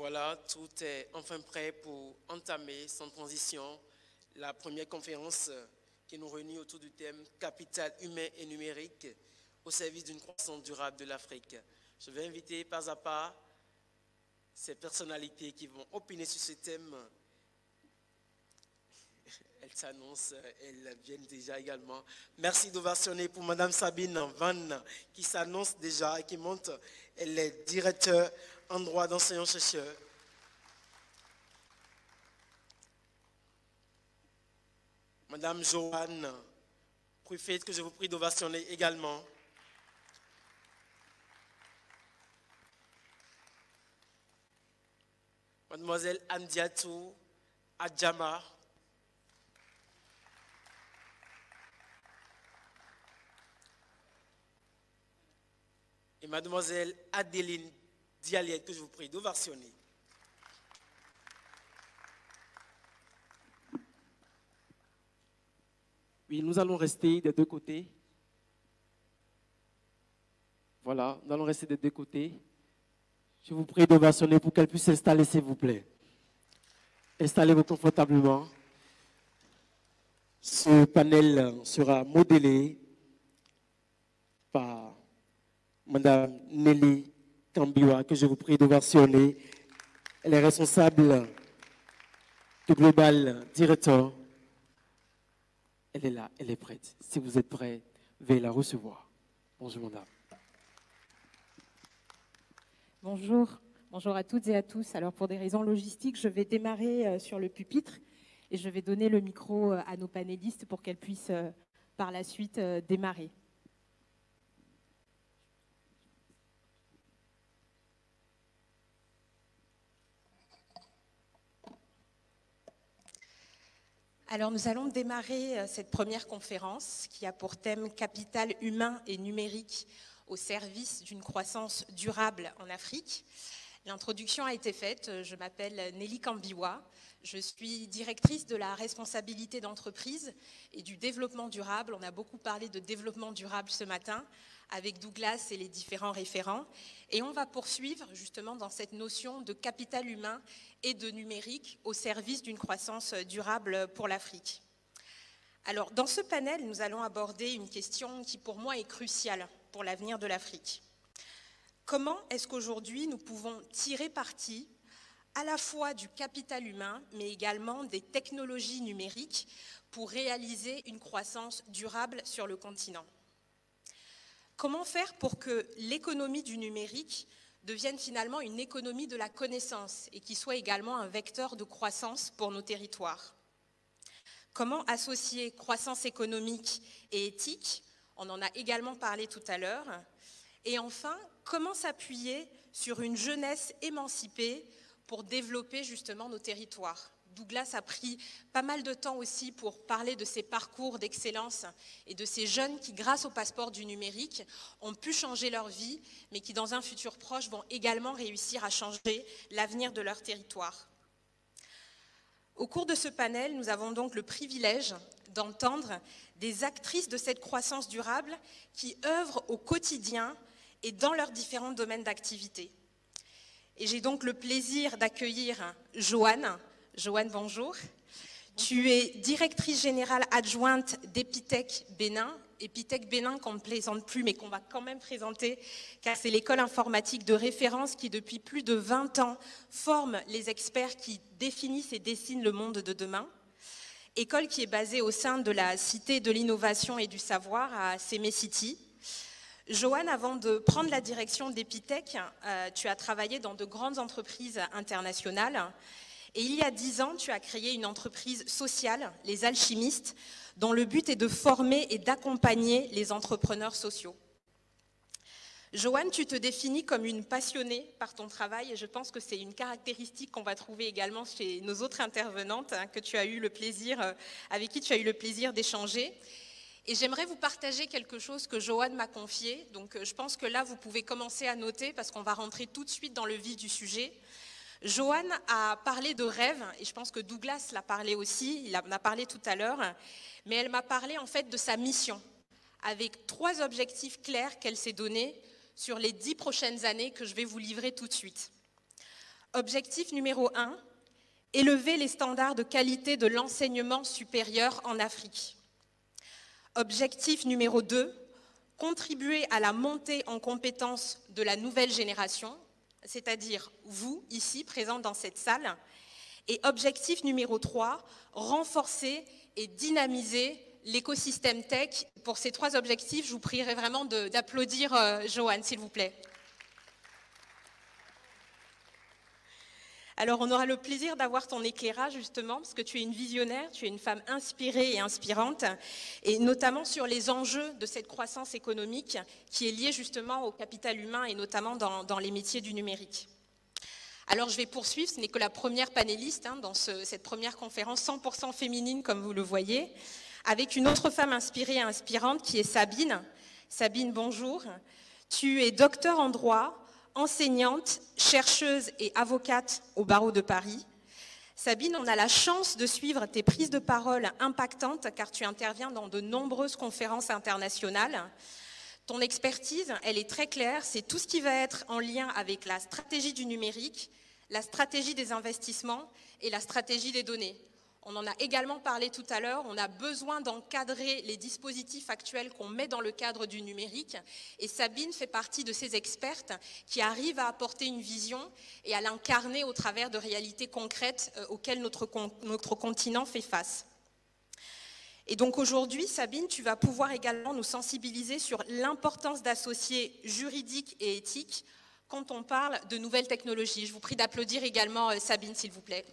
voilà, tout est enfin prêt pour entamer sans transition la première conférence qui nous réunit autour du thème « Capital humain et numérique au service d'une croissance durable de l'Afrique ». Je vais inviter pas à pas ces personnalités qui vont opiner sur ce thème. Elles s'annoncent, elles viennent déjà également. Merci d'ovationner pour Madame Sabine Van qui s'annonce déjà et qui monte. Elle est directeur en droit d'enseignants-chercheurs. Madame Joanne Pruffet, que je vous prie d'ovationner également. Mademoiselle Andiatou Adjama. Et Mademoiselle Adeline Dialiette, que je vous prie d'ovationner. Oui, nous allons rester des deux côtés. Voilà, nous allons rester des deux côtés. Je vous prie d'ovationner pour qu'elle puisse s'installer, s'il vous plaît. Installez-vous confortablement. Ce panel sera modélé par Madame Nelly Kambiwa, que je vous prie d'ovationner. Elle est responsable du Global Director. Elle est là, elle est prête. Si vous êtes prêts, veuillez la recevoir. Bonjour, madame. Bonjour, bonjour à toutes et à tous. Alors pour des raisons logistiques, je vais démarrer sur le pupitre et je vais donner le micro à nos panélistes pour qu'elles puissent par la suite démarrer. Alors nous allons démarrer cette première conférence qui a pour thème « Capital humain et numérique au service d'une croissance durable en Afrique ». L'introduction a été faite, je m'appelle Nelly Kambiwa, je suis directrice de la responsabilité d'entreprise et du développement durable. On a beaucoup parlé de développement durable ce matin avec Douglas et les différents référents. Et on va poursuivre justement dans cette notion de capital humain et de numérique au service d'une croissance durable pour l'Afrique. Alors, dans ce panel, nous allons aborder une question qui pour moi est cruciale pour l'avenir de l'Afrique. Comment est-ce qu'aujourd'hui nous pouvons tirer parti à la fois du capital humain, mais également des technologies numériques pour réaliser une croissance durable sur le continent? Comment faire pour que l'économie du numérique devienne finalement une économie de la connaissance et qui soit également un vecteur de croissance pour nos territoires? Comment associer croissance économique et éthique? On en a également parlé tout à l'heure. Et enfin, comment s'appuyer sur une jeunesse émancipée pour développer justement nos territoires? Douglas a pris pas mal de temps aussi pour parler de ces parcours d'excellence et de ces jeunes qui, grâce au passeport du numérique, ont pu changer leur vie, mais qui, dans un futur proche, vont également réussir à changer l'avenir de leur territoire. Au cours de ce panel, nous avons donc le privilège d'entendre des actrices de cette croissance durable qui œuvrent au quotidien et dans leurs différents domaines d'activité. Et j'ai donc le plaisir d'accueillir Joanne. Joanne, bonjour. Tu es directrice générale adjointe d'Epitech Bénin. Epitech Bénin qu'on ne plaisante plus, mais qu'on va quand même présenter, car c'est l'école informatique de référence qui, depuis plus de 20 ans, forme les experts qui définissent et dessinent le monde de demain. École qui est basée au sein de la Cité de l'innovation et du savoir à Sémé City. Joanne, avant de prendre la direction d'Epitech, tu as travaillé dans de grandes entreprises internationales. Et il y a 10 ans, tu as créé une entreprise sociale, les Alchimistes, dont le but est de former et d'accompagner les entrepreneurs sociaux. Joanne, tu te définis comme une passionnée par ton travail et je pense que c'est une caractéristique qu'on va trouver également chez nos autres intervenantes que tu as eu le plaisir, avec qui tu as eu le plaisir d'échanger. Et j'aimerais vous partager quelque chose que Joanne m'a confié. Donc je pense que là, vous pouvez commencer à noter parce qu'on va rentrer tout de suite dans le vif du sujet. Joanne a parlé de rêve, et je pense que Douglas l'a parlé aussi, il en a parlé tout à l'heure, mais elle m'a parlé en fait de sa mission, avec 3 objectifs clairs qu'elle s'est donnés sur les 10 prochaines années que je vais vous livrer tout de suite. Objectif numéro 1, élever les standards de qualité de l'enseignement supérieur en Afrique. Objectif numéro 2, contribuer à la montée en compétences de la nouvelle génération, c'est-à-dire vous, ici, présents dans cette salle. Et objectif numéro 3, renforcer et dynamiser l'écosystème tech. Pour ces 3 objectifs, je vous prierai vraiment d'applaudir Joanne, s'il vous plaît. Alors, on aura le plaisir d'avoir ton éclairage, justement, parce que tu es une visionnaire, tu es une femme inspirée et inspirante, et notamment sur les enjeux de cette croissance économique qui est liée justement au capital humain et notamment dans les métiers du numérique. Alors, je vais poursuivre, ce n'est que la première panéliste dans cette première conférence 100% féminine, comme vous le voyez, avec une autre femme inspirée et inspirante qui est Sabine. Sabine, bonjour. Tu es docteur en droit, enseignante, chercheuse et avocate au barreau de Paris. Sabine, on a la chance de suivre tes prises de parole impactantes car tu interviens dans de nombreuses conférences internationales. Ton expertise, elle est très claire, c'est tout ce qui va être en lien avec la stratégie du numérique, la stratégie des investissements et la stratégie des données. On en a également parlé tout à l'heure, on a besoin d'encadrer les dispositifs actuels qu'on met dans le cadre du numérique et Sabine fait partie de ces expertes qui arrivent à apporter une vision et à l'incarner au travers de réalités concrètes auxquelles notre continent fait face. Et donc aujourd'hui, Sabine, tu vas pouvoir également nous sensibiliser sur l'importance d'associer juridique et éthique quand on parle de nouvelles technologies. Je vous prie d'applaudir également Sabine, s'il vous plaît.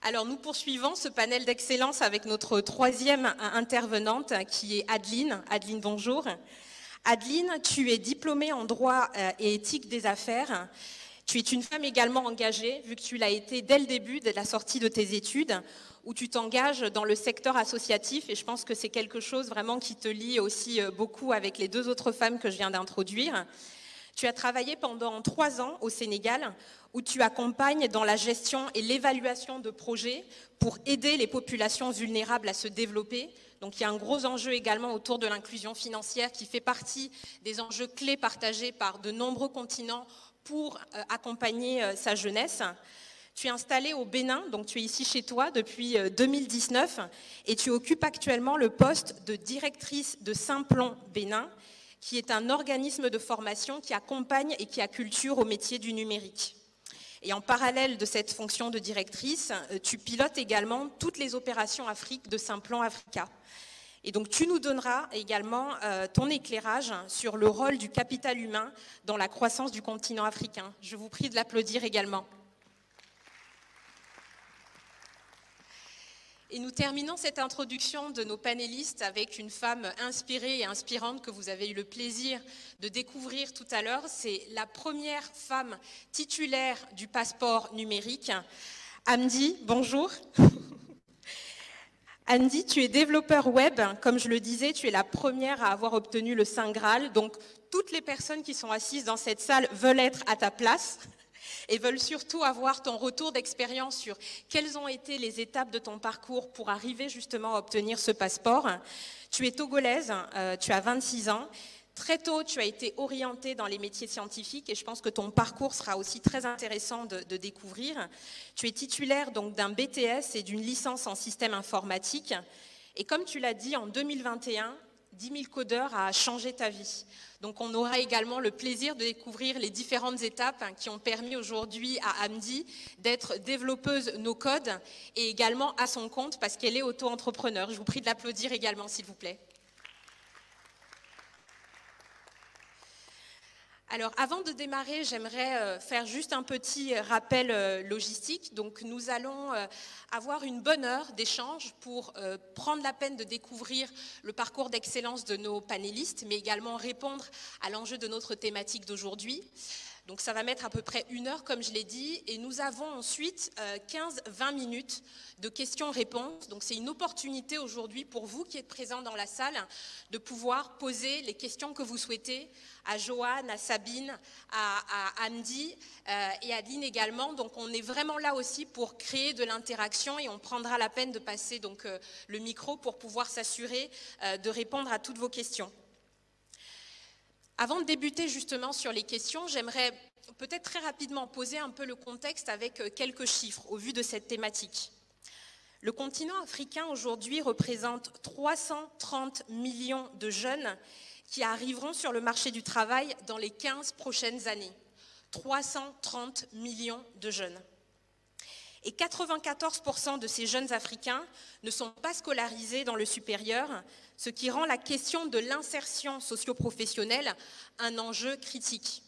Alors nous poursuivons ce panel d'excellence avec notre 3e intervenante qui est Adeline. Adeline, bonjour. Adeline, tu es diplômée en droit et éthique des affaires. Tu es une femme également engagée, vu que tu l'as été dès le début de la sortie de tes études, où tu t'engages dans le secteur associatif, et je pense que c'est quelque chose vraiment qui te lie aussi beaucoup avec les 2 autres femmes que je viens d'introduire. Tu as travaillé pendant 3 ans au Sénégal, où tu accompagnes dans la gestion et l'évaluation de projets pour aider les populations vulnérables à se développer. Donc il y a un gros enjeu également autour de l'inclusion financière qui fait partie des enjeux clés partagés par de nombreux continents pour accompagner sa jeunesse. Tu es installée au Bénin, donc tu es ici chez toi depuis 2019 et tu occupes actuellement le poste de directrice de Simplon Bénin, qui est un organisme de formation qui accompagne et qui acculture au métier du numérique. Et en parallèle de cette fonction de directrice, tu pilotes également toutes les opérations Afrique de Simplon Africa. Et donc tu nous donneras également ton éclairage sur le rôle du capital humain dans la croissance du continent africain. Je vous prie de l'applaudir également. Et nous terminons cette introduction de nos panélistes avec une femme inspirée et inspirante que vous avez eu le plaisir de découvrir tout à l'heure. C'est la première femme titulaire du passeport numérique. Hamdi, bonjour. Hamdi, tu es développeur web. Comme je le disais, tu es la première à avoir obtenu le Saint Graal. Donc, toutes les personnes qui sont assises dans cette salle veulent être à ta place et veulent surtout avoir ton retour d'expérience sur quelles ont été les étapes de ton parcours pour arriver justement à obtenir ce passeport. Tu es togolaise, tu as 26 ans. Très tôt, tu as été orientée dans les métiers scientifiques et je pense que ton parcours sera aussi très intéressant de découvrir. Tu es titulaire donc d'un BTS et d'une licence en système informatique. Et comme tu l'as dit, en 2021, 10 000 codeurs a changé ta vie. Donc on aura également le plaisir de découvrir les différentes étapes qui ont permis aujourd'hui à Hamdi d'être développeuse no-code et également à son compte parce qu'elle est auto-entrepreneur. Je vous prie de l'applaudir également, s'il vous plaît. Alors, avant de démarrer, j'aimerais faire juste un petit rappel logistique. Donc, nous allons avoir une bonne heure d'échange pour prendre la peine de découvrir le parcours d'excellence de nos panélistes, mais également répondre à l'enjeu de notre thématique d'aujourd'hui. Donc, ça va mettre à peu près 1 heure, comme je l'ai dit, et nous avons ensuite 15-20 minutes de questions-réponses. Donc, c'est une opportunité aujourd'hui pour vous qui êtes présents dans la salle de pouvoir poser les questions que vous souhaitez à Joanne, à Sabine, à Hamdi et à Adeline également. Donc, on est vraiment là aussi pour créer de l'interaction et on prendra la peine de passer donc, le micro pour pouvoir s'assurer de répondre à toutes vos questions. Avant de débuter justement sur les questions, j'aimerais peut-être très rapidement poser un peu le contexte avec quelques chiffres au vu de cette thématique. Le continent africain aujourd'hui représente 330 millions de jeunes qui arriveront sur le marché du travail dans les 15 prochaines années. 330 millions de jeunes. Et 94% de ces jeunes Africains ne sont pas scolarisés dans le supérieur, ce qui rend la question de l'insertion socio-professionnelle un enjeu critique.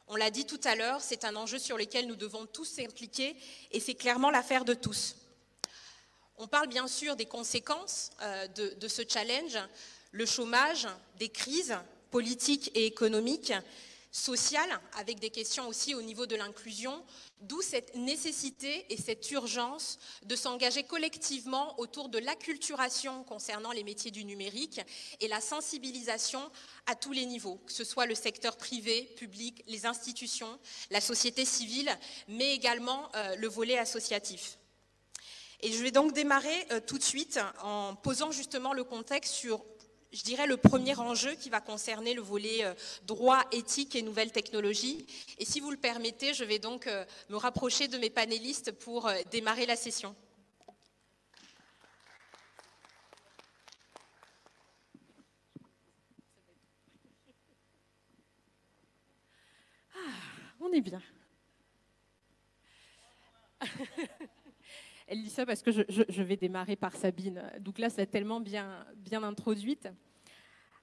On l'a dit tout à l'heure, c'est un enjeu sur lequel nous devons tous s'impliquer et c'est clairement l'affaire de tous. On parle bien sûr des conséquences de ce challenge, le chômage, des crises politiques et économiques, sociales, avec des questions aussi au niveau de l'inclusion, d'où cette nécessité et cette urgence de s'engager collectivement autour de l'acculturation concernant les métiers du numérique et la sensibilisation à tous les niveaux, que ce soit le secteur privé, public, les institutions, la société civile, mais également le volet associatif. Et je vais donc démarrer tout de suite en posant justement le contexte sur, je dirais, le premier enjeu qui va concerner le volet droit, éthique et nouvelles technologies. Et si vous le permettez, je vais donc me rapprocher de mes panélistes pour démarrer la session. On est bien. Elle dit ça parce que je vais démarrer par Sabine. Douglas l'a tellement bien introduite.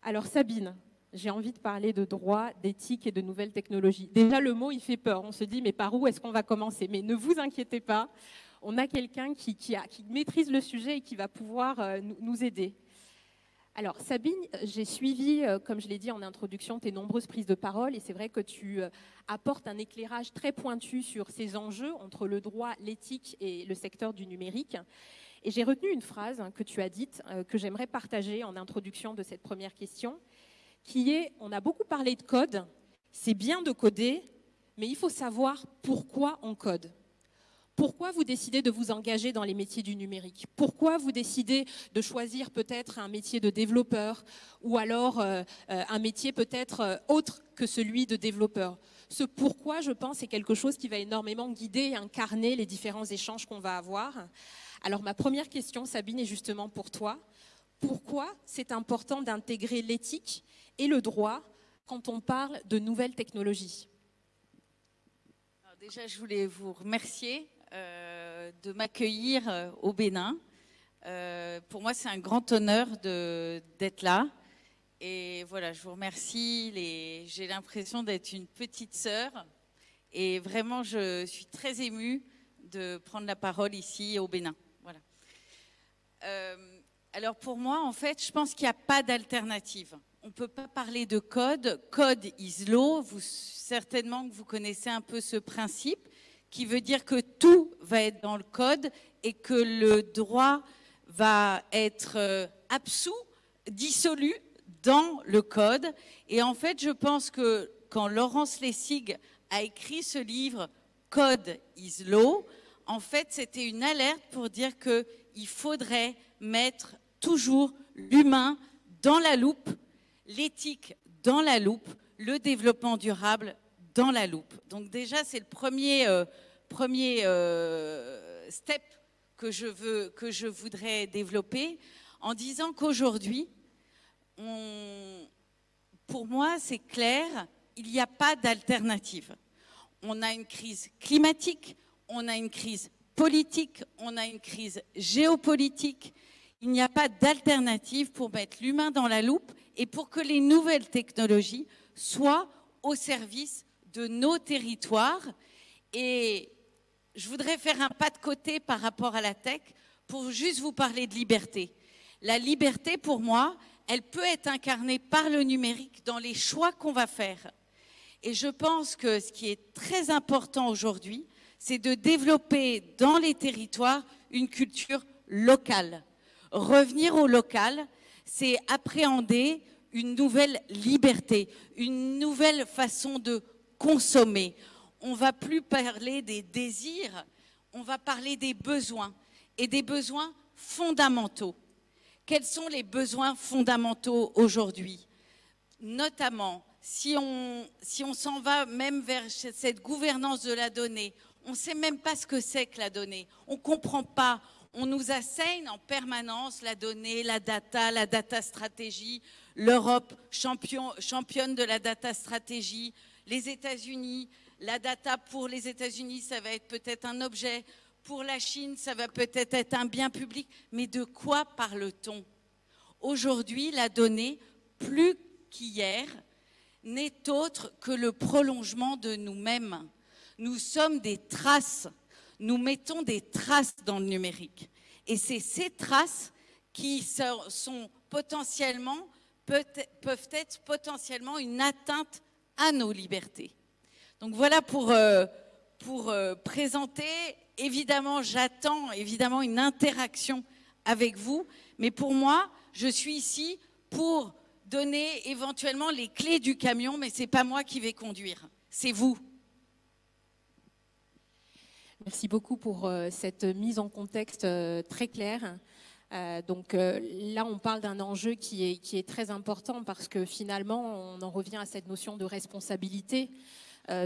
Alors Sabine, j'ai envie de parler de droit, d'éthique et de nouvelles technologies. Déjà le mot il fait peur, on se dit mais par où est-ce qu'on va commencer? Mais ne vous inquiétez pas, on a quelqu'un qui maîtrise le sujet et qui va pouvoir nous aider. Alors Sabine, j'ai suivi, comme je l'ai dit en introduction, tes nombreuses prises de parole et c'est vrai que tu apportes un éclairage très pointu sur ces enjeux entre le droit, l'éthique et le secteur du numérique. Et j'ai retenu une phrase que tu as dite, que j'aimerais partager en introduction de cette première question, qui est « On a beaucoup parlé de code, c'est bien de coder, mais il faut savoir pourquoi on code ». Pourquoi vous décidez de vous engager dans les métiers du numérique? Pourquoi vous décidez de choisir peut-être un métier de développeur ou alors un métier peut-être autre que celui de développeur? Ce pourquoi, je pense, est quelque chose qui va énormément guider et incarner les différents échanges qu'on va avoir. Alors ma première question, Sabine, est justement pour toi. Pourquoi c'est important d'intégrer l'éthique et le droit quand on parle de nouvelles technologies? Alors déjà, je voulais vous remercier de m'accueillir au Bénin. Pour moi, c'est un grand honneur d'être là. Et voilà, je vous remercie. J'ai l'impression d'être une petite sœur. Et vraiment, je suis très émue de prendre la parole ici au Bénin. Voilà. Alors pour moi, en fait, je pense qu'il n'y a pas d'alternative. On ne peut pas parler de code. Code is law. Certainement que vous connaissez un peu ce principe, qui veut dire que tout va être dans le code et que le droit va être absous, dissolu dans le code. Et en fait, je pense que quand Laurence Lessig a écrit ce livre « Code is law », en fait, c'était une alerte pour dire qu'il faudrait mettre toujours l'humain dans la loupe, l'éthique dans la loupe, le développement durable dans la loupe. Donc déjà, c'est le premier step que je voudrais développer en disant qu'aujourd'hui, pour moi, c'est clair, il n'y a pas d'alternative. On a une crise climatique, on a une crise politique, on a une crise géopolitique. Il n'y a pas d'alternative pour mettre l'humain dans la loupe et pour que les nouvelles technologies soient au service de nos territoires. Et je voudrais faire un pas de côté par rapport à la tech pour juste vous parler de liberté. La liberté, pour moi, elle peut être incarnée par le numérique dans les choix qu'on va faire. Et je pense que ce qui est très important aujourd'hui, c'est de développer dans les territoires une culture locale. Revenir au local, c'est appréhender une nouvelle liberté, une nouvelle façon de consommer. On ne va plus parler des désirs, on va parler des besoins et des besoins fondamentaux. Quels sont les besoins fondamentaux aujourd'hui? Notamment, si on s'en va même vers cette gouvernance de la donnée, on ne sait même pas ce que c'est que la donnée. On ne comprend pas. On nous assène en permanence la donnée, la data stratégie, l'Europe championne de la data stratégie, les États-Unis, la data pour les États-Unis, ça va être peut-être un objet, pour la Chine, ça va peut-être être un bien public, mais de quoi parle-t-on? Aujourd'hui, la donnée, plus qu'hier, n'est autre que le prolongement de nous-mêmes. Nous sommes des traces. Nous mettons des traces dans le numérique. Et c'est ces traces qui sont potentiellement, peuvent être potentiellement une atteinte à nos libertés. Donc voilà pour présenter. Évidemment, j'attends évidemment une interaction avec vous. Mais pour moi, je suis ici pour donner éventuellement les clés du camion, mais ce n'est pas moi qui vais conduire, c'est vous. Merci beaucoup pour cette mise en contexte très claire. Donc là, on parle d'un enjeu qui est très important parce que finalement, on en revient à cette notion de responsabilité.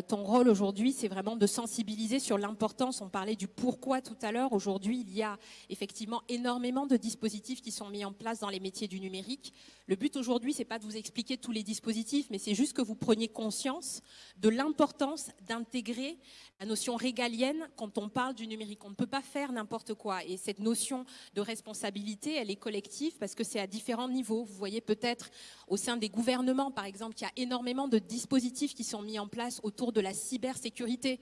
Ton rôle aujourd'hui, c'est vraiment de sensibiliser sur l'importance. On parlait du pourquoi tout à l'heure. Aujourd'hui, il y a effectivement énormément de dispositifs qui sont mis en place dans les métiers du numérique. Le but aujourd'hui, c'est pas de vous expliquer tous les dispositifs, mais c'est juste que vous preniez conscience de l'importance d'intégrer la notion régalienne quand on parle du numérique. On ne peut pas faire n'importe quoi. Et cette notion de responsabilité, elle est collective parce que c'est à différents niveaux. Vous voyez peut-être au sein des gouvernements, par exemple, qu'il y a énormément de dispositifs qui sont mis en place autour de la cybersécurité.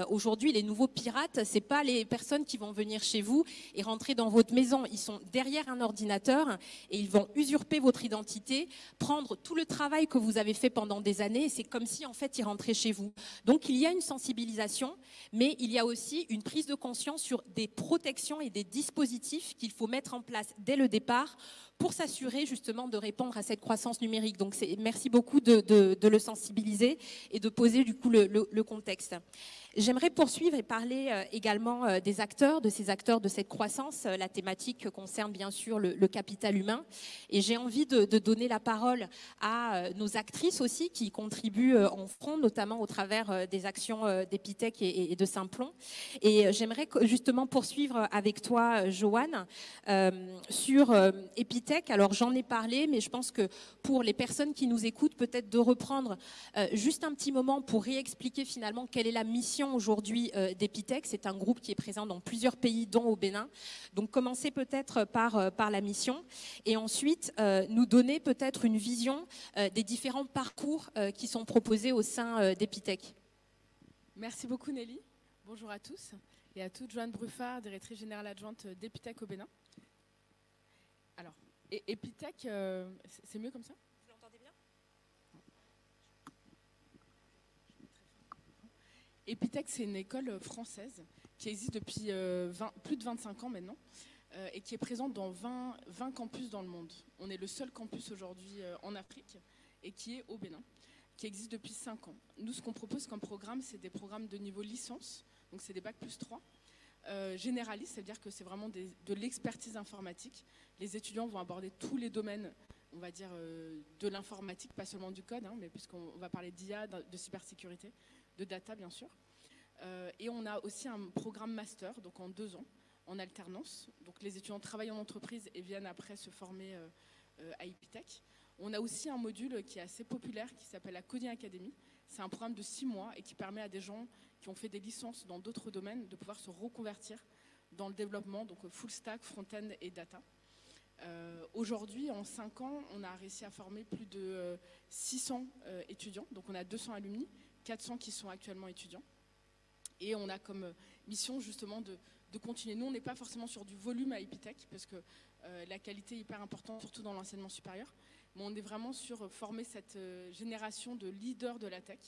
Aujourd'hui, les nouveaux pirates, c'est pas les personnes qui vont venir chez vous et rentrer dans votre maison. Ils sont derrière un ordinateur et ils vont usurper votre identité, prendre tout le travail que vous avez fait pendant des années. C'est comme si, en fait, ils rentraient chez vous. Donc, il y a une sensibilisation, mais il y a aussi une prise de conscience sur des protections et des dispositifs qu'il faut mettre en place dès le départ pour s'assurer justement de répondre à cette croissance numérique. Donc merci beaucoup de le sensibiliser et de poser du coup le contexte. J'aimerais poursuivre et parler également des acteurs, de ces acteurs de cette croissance. La thématique concerne bien sûr le capital humain. Et j'ai envie de donner la parole à nos actrices aussi qui contribuent en front, notamment au travers des actions d'Epitech et de Simplon. Et j'aimerais justement poursuivre avec toi, Joanne, sur Epitech. Alors j'en ai parlé, mais je pense que pour les personnes qui nous écoutent, peut-être de reprendre juste un petit moment pour réexpliquer finalement quelle est la mission aujourd'hui d'Epitech. C'est un groupe qui est présent dans plusieurs pays, dont au Bénin. Donc commencer peut-être par la mission et ensuite nous donner peut-être une vision des différents parcours qui sont proposés au sein d'Epitech. Merci beaucoup Nelly. Bonjour à tous et à toutes. Joanne Bruffard, directrice générale adjointe d'Epitech au Bénin. Alors, Epitech, c'est mieux comme ça ? Vous l'entendez bien ? Epitech, c'est une école française qui existe depuis plus de 25 ans maintenant et qui est présente dans 20 campus dans le monde. On est le seul campus aujourd'hui en Afrique et qui est au Bénin, qui existe depuis 5 ans. Nous, ce qu'on propose comme programme, c'est des programmes de niveau licence, donc c'est des bacs plus 3. Généraliste, c'est-à-dire que c'est vraiment de l'expertise informatique. Les étudiants vont aborder tous les domaines, on va dire, de l'informatique, pas seulement du code, mais puisqu'on va parler d'IA, de cybersécurité, de data bien sûr. Et on a aussi un programme master, donc en 2 ans, en alternance. Donc les étudiants travaillent en entreprise et viennent après se former à Epitech. On a aussi un module qui est assez populaire qui s'appelle la Coding Academy. C'est un programme de 6 mois et qui permet à des gens qui ont fait des licences dans d'autres domaines de pouvoir se reconvertir dans le développement, donc full stack, front-end et data. Aujourd'hui, en 5 ans, on a réussi à former plus de 600 étudiants. Donc on a 200 alumni, 400 qui sont actuellement étudiants. Et on a comme mission justement de continuer. Nous, on n'est pas forcément sur du volume à Epitech parce que la qualité est hyper importante, surtout dans l'enseignement supérieur. Mais on est vraiment sur former cette génération de leaders de la tech.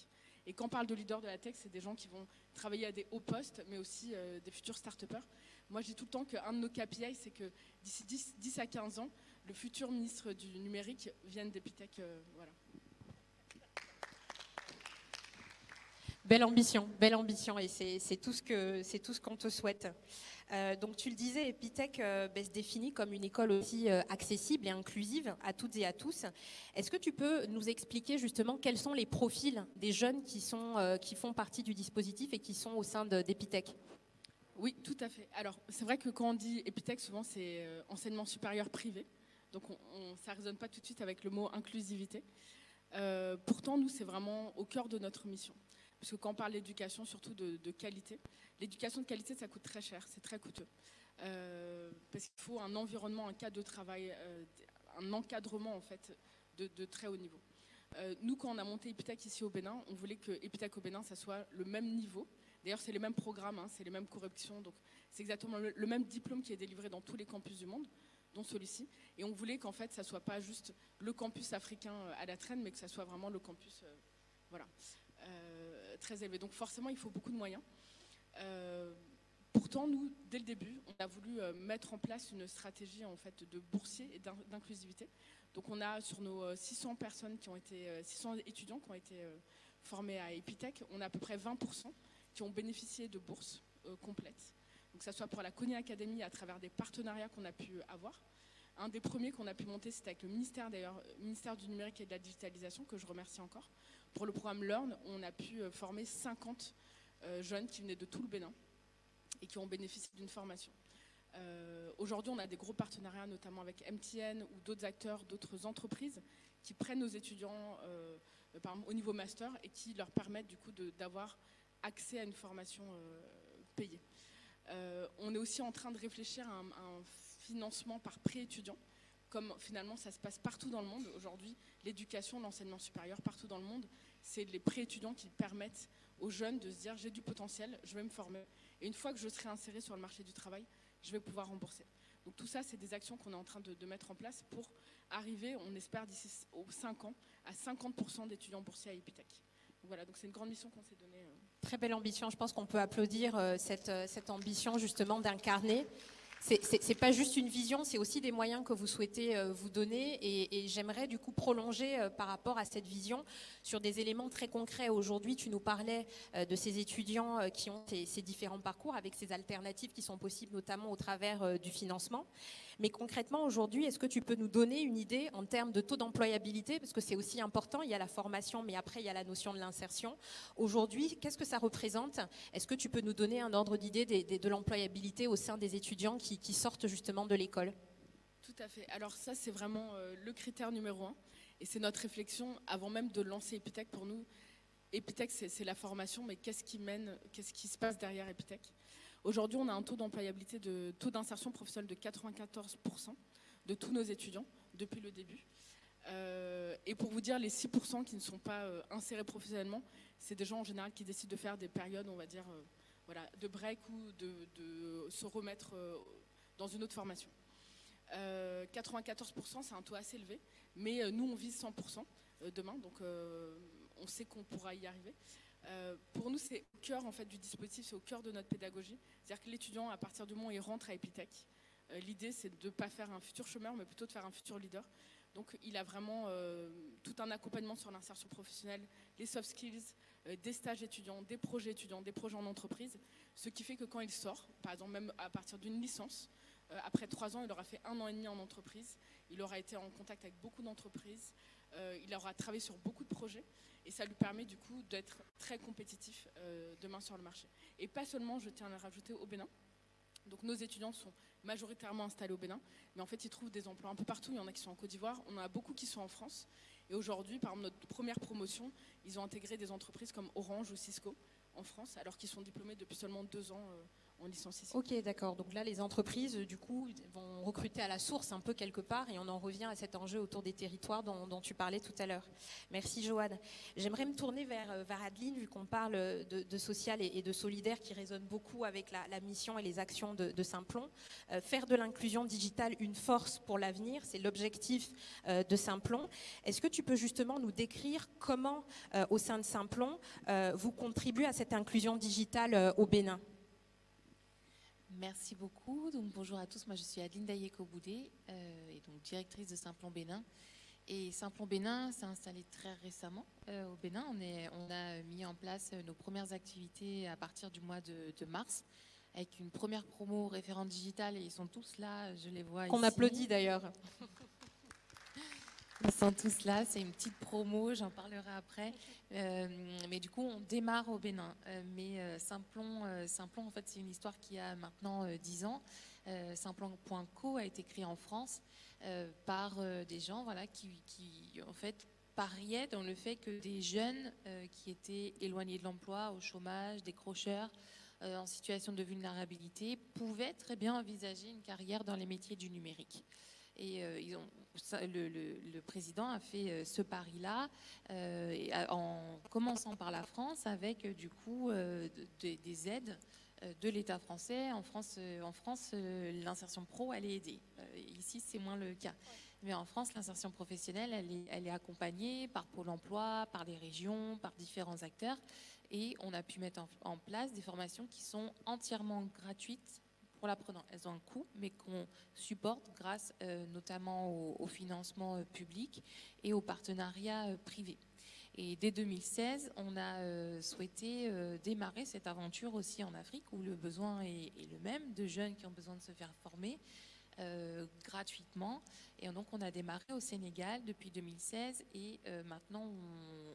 Et quand on parle de leaders de la tech, c'est des gens qui vont travailler à des hauts postes, mais aussi des futurs start-upers. Moi, je dis tout le temps qu'un de nos KPI, c'est que d'ici 10 à 15 ans, le futur ministre du numérique vienne d'Epitech. Voilà. belle ambition et c'est tout ce qu'on te souhaite. Donc tu le disais, Epitech se définit comme une école aussi accessible et inclusive à toutes et à tous. Est-ce que tu peux nous expliquer justement quels sont les profils des jeunes qui font partie du dispositif et qui sont au sein d'Epitech ? Oui, tout à fait. Alors, c'est vrai que quand on dit Epitech, souvent c'est enseignement supérieur privé. Donc, ça ne résonne pas tout de suite avec le mot inclusivité. Pourtant, nous, c'est vraiment au cœur de notre mission. Parce que quand on parle d'éducation, surtout de qualité, l'éducation de qualité, ça coûte très cher, c'est très coûteux. Parce qu'il faut un environnement, un cadre de travail, un encadrement en fait de très haut niveau. Nous, quand on a monté Epitech ici au Bénin, on voulait que Epitech au Bénin, ça soit le même niveau. D'ailleurs, c'est les mêmes programmes, hein, c'est les mêmes corrections, donc c'est exactement le même diplôme qui est délivré dans tous les campus du monde, dont celui-ci. Et on voulait qu'en fait, ça ne soit pas juste le campus africain à la traîne, mais que ça soit vraiment le campus très élevé. Donc forcément, il faut beaucoup de moyens. Pourtant, nous, dès le début, on a voulu mettre en place une stratégie en fait, de boursiers et d'inclusivité. Donc on a sur nos 600 étudiants qui ont été formés à Epitech, on a à peu près 20% qui ont bénéficié de bourses complètes. Donc que ce soit pour la Kony Academy à travers des partenariats qu'on a pu avoir. Un des premiers qu'on a pu monter, c'était avec le ministère du numérique et de la digitalisation, que je remercie encore. Pour le programme Learn, on a pu former 50 jeunes qui venaient de tout le Bénin et qui ont bénéficié d'une formation. Aujourd'hui, on a des gros partenariats, notamment avec MTN ou d'autres acteurs, d'autres entreprises qui prennent nos étudiants par exemple, au niveau master et qui leur permettent du coup d'avoir accès à une formation payée. On est aussi en train de réfléchir à un financement par prêt étudiant, comme finalement ça se passe partout dans le monde. Aujourd'hui, l'éducation, l'enseignement supérieur partout dans le monde, c'est les prêts étudiants qui permettent aux jeunes de se dire j'ai du potentiel, je vais me former. Et une fois que je serai inséré sur le marché du travail, je vais pouvoir rembourser. Donc tout ça, c'est des actions qu'on est en train de mettre en place pour arriver, on espère d'ici aux 5 ans, à 50% d'étudiants boursiers à Epitech. Voilà, donc c'est une grande mission qu'on s'est donnée. Très belle ambition, je pense qu'on peut applaudir cette ambition justement d'incarner. C'est pas juste une vision, c'est aussi des moyens que vous souhaitez vous donner et j'aimerais du coup prolonger par rapport à cette vision sur des éléments très concrets. Aujourd'hui, tu nous parlais de ces étudiants qui ont ces différents parcours avec ces alternatives qui sont possibles notamment au travers du financement. Mais concrètement, aujourd'hui, est-ce que tu peux nous donner une idée en termes de taux d'employabilité? Parce que c'est aussi important, il y a la formation, mais après, il y a la notion de l'insertion. Aujourd'hui, qu'est-ce que ça représente? Est-ce que tu peux nous donner un ordre d'idée de l'employabilité au sein des étudiants qui sortent justement de l'école? Tout à fait. Alors ça, c'est vraiment le critère numéro 1. Et c'est notre réflexion avant même de lancer Epitech pour nous. Epitech, c'est la formation, mais qu'est-ce qui se passe derrière Epitech? Aujourd'hui, on a un taux d'employabilité, taux d'insertion professionnelle de 94% de tous nos étudiants depuis le début. Et pour vous dire, les 6% qui ne sont pas insérés professionnellement, c'est des gens en général qui décident de faire des périodes, on va dire, de break ou de se remettre dans une autre formation. 94%, c'est un taux assez élevé, mais nous, on vise 100% demain, donc on sait qu'on pourra y arriver. Pour nous, c'est au cœur en fait, du dispositif, c'est au cœur de notre pédagogie. C'est-à-dire que l'étudiant, à partir du moment où il rentre à Epitech, l'idée, c'est de ne pas faire un futur chômeur, mais plutôt de faire un futur leader. Donc, il a vraiment tout un accompagnement sur l'insertion professionnelle, les soft skills, des stages étudiants, des projets en entreprise, ce qui fait que quand il sort, par exemple même à partir d'une licence, après 3 ans, il aura fait 1 an et demi en entreprise, il aura été en contact avec beaucoup d'entreprises, il aura travaillé sur beaucoup de projets et ça lui permet du coup d'être très compétitif demain sur le marché. Et pas seulement, je tiens à le rajouter, au Bénin. Donc nos étudiants sont majoritairement installés au Bénin, mais en fait ils trouvent des emplois un peu partout. Il y en a qui sont en Côte d'Ivoire, on en a beaucoup qui sont en France. Et aujourd'hui, par exemple, notre première promotion, ils ont intégré des entreprises comme Orange ou Cisco en France, alors qu'ils sont diplômés depuis seulement 2 ans en licence ici. Ok, d'accord. Donc là, les entreprises, du coup, vont recruter à la source un peu quelque part et on en revient à cet enjeu autour des territoires dont tu parlais tout à l'heure. Merci, Joanne. J'aimerais me tourner vers Adeline, vu qu'on parle de social et de solidaire qui résonne beaucoup avec la mission et les actions de Simplon. Faire de l'inclusion digitale une force pour l'avenir, c'est l'objectif de Simplon. Est-ce que tu peux justement nous décrire comment, au sein de Simplon, vous contribuez à cette inclusion digitale au Bénin? Merci beaucoup. Donc, bonjour à tous. Moi, je suis Adeline Dayeko-Boudé, et donc directrice de Simplon Bénin. Et Simplon Bénin s'est installé très récemment au Bénin. On a mis en place nos premières activités à partir du mois de mars, avec une première promo référent digital, et ils sont tous là, je les vois Qu'on ici. applaudit d'ailleurs. Ils sont tous là, c'est une petite promo, j'en parlerai après. Mais du coup, on démarre au Bénin. Simplon, en fait, c'est une histoire qui a maintenant 10 ans. Simplon.co a été créé en France par des gens qui, en fait, pariaient dans le fait que des jeunes qui étaient éloignés de l'emploi, au chômage, décrocheurs, en situation de vulnérabilité, pouvaient très bien envisager une carrière dans les métiers du numérique. Et le président a fait ce pari-là en commençant par la France avec du coup des aides de l'État français. En France, l'insertion pro, elle est aidée. Ici, c'est moins le cas. Mais en France, l'insertion professionnelle, elle est accompagnée par Pôle emploi, par les régions, par différents acteurs. Et on a pu mettre en place des formations qui sont entièrement gratuites pour l'apprenant. Elles ont un coût, mais qu'on supporte grâce notamment au financement public et aux partenariats privés. Et dès 2016, on a souhaité démarrer cette aventure aussi en Afrique, où le besoin est le même, de jeunes qui ont besoin de se faire former gratuitement. Et donc, on a démarré au Sénégal depuis 2016 et maintenant,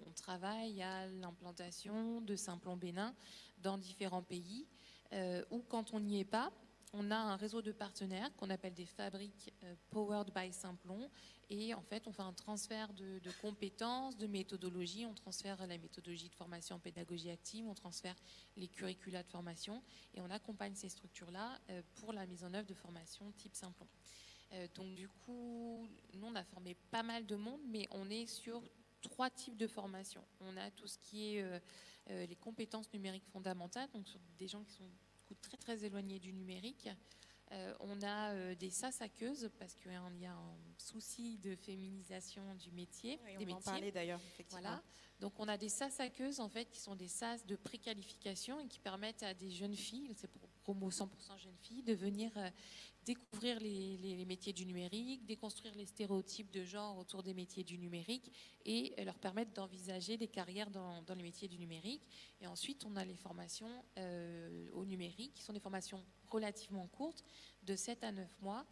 on travaille à l'implantation de Simplon Bénin dans différents pays où, quand on n'y est pas, on a un réseau de partenaires qu'on appelle des fabriques Powered by Simplon. Et en fait, on fait un transfert de compétences, de méthodologie. On transfère la méthodologie de formation en pédagogie active, on transfère les curricula de formation et on accompagne ces structures-là pour la mise en œuvre de formations type Simplon. Donc du coup, nous, on a formé pas mal de monde, mais on est sur 3 types de formations. On a tout ce qui est les compétences numériques fondamentales, donc sur des gens qui sont très très éloignés du numérique. On a des sas-saqueuses parce qu'il y a un souci de féminisation du métier. Oui, on en parlait d'ailleurs, effectivement. Voilà. Donc on a des sas-saqueuses en fait qui sont des sas de préqualification et qui permettent à des jeunes filles, c'est pour promo 100% jeunes filles, de venir découvrir les métiers du numérique, déconstruire les stéréotypes de genre autour des métiers du numérique et leur permettre d'envisager des carrières dans les métiers du numérique. Et ensuite, on a les formations au numérique, qui sont des formations relativement courtes, de 7 à 9 mois,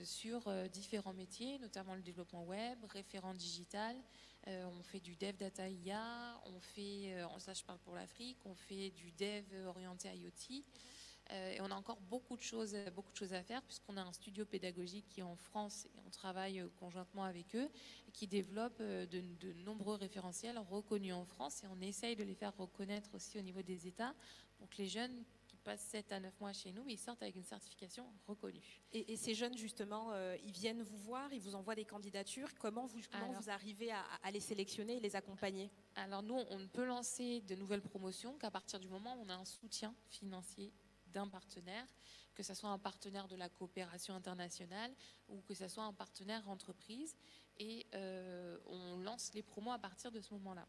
sur différents métiers, notamment le développement web, référent digital. On fait du dev data IA, on fait, ça je parle pour l'Afrique, on fait du dev orienté IoT. Et on a encore beaucoup de choses à faire puisqu'on a un studio pédagogique qui est en France et on travaille conjointement avec eux qui développe de nombreux référentiels reconnus en France et on essaye de les faire reconnaître aussi au niveau des États pour que les jeunes qui passent 7 à 9 mois chez nous, ils sortent avec une certification reconnue. Et ces jeunes, justement, ils viennent vous voir, ils vous envoient des candidatures. Comment vous arrivez à les sélectionner et les accompagner? Alors nous, on ne peut lancer de nouvelles promotions qu'à partir du moment où on a un soutien financier d'un partenaire, que ce soit un partenaire de la coopération internationale ou que ce soit un partenaire entreprise. Et on lance les promos à partir de ce moment-là.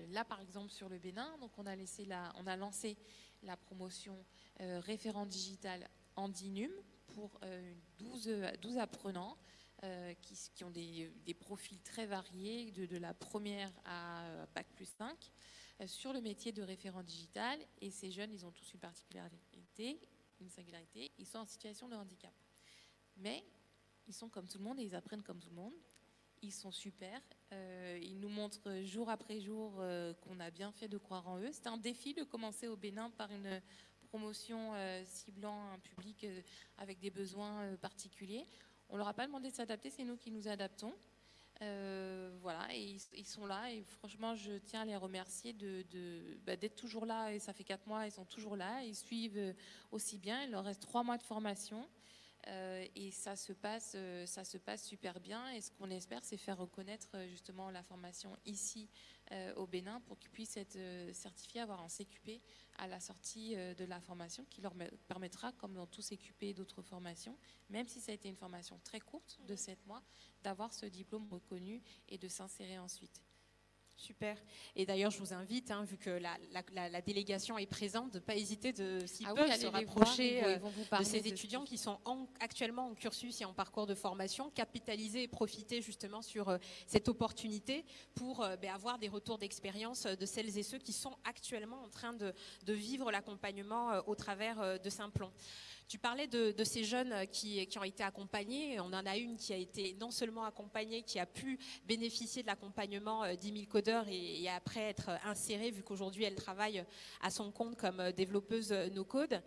Là, par exemple, sur le Bénin, donc on a lancé la promotion référent digital en DINUM pour 12 apprenants qui ont des profils très variés, de la première à Bac plus 5, sur le métier de référent digital. Et ces jeunes, ils ont tous une singularité, ils sont en situation de handicap. Mais ils sont comme tout le monde et ils apprennent comme tout le monde. Ils sont super. Ils nous montrent jour après jour qu'on a bien fait de croire en eux. C'était un défi de commencer au Bénin par une promotion ciblant un public avec des besoins particuliers. On ne leur a pas demandé de s'adapter, c'est nous qui nous adaptons. Voilà, et ils sont là et franchement je tiens à les remercier d'être toujours là. Et ça fait 4 mois, ils sont toujours là, ils suivent aussi bien. Il leur reste 3 mois de formation et ça se passe super bien. Et ce qu'on espère, c'est faire reconnaître justement la formation ici au Bénin pour qu'ils puissent être certifiés, avoir un CQP à la sortie de la formation qui leur permettra, comme dans tout CQP d'autres formations, même si ça a été une formation très courte de 7 mois, d'avoir ce diplôme reconnu et de s'insérer ensuite. Super. Et d'ailleurs, je vous invite, hein, vu que la délégation est présente, de ne pas hésiter de s'ils Ah peuvent oui, se allez les rapprocher voir, ils vont vous de parler ces de ce étudiants qu'ils qui sont actuellement en cursus et en parcours de formation, capitaliser et profiter justement sur cette opportunité pour avoir des retours d'expérience de celles et ceux qui sont actuellement en train de vivre l'accompagnement au travers de Simplon. Tu parlais de ces jeunes qui ont été accompagnés. On en a une qui a été non seulement accompagnée, qui a pu bénéficier de l'accompagnement 10 000 codeurs et après être insérée, vu qu'aujourd'hui elle travaille à son compte comme développeuse no-code.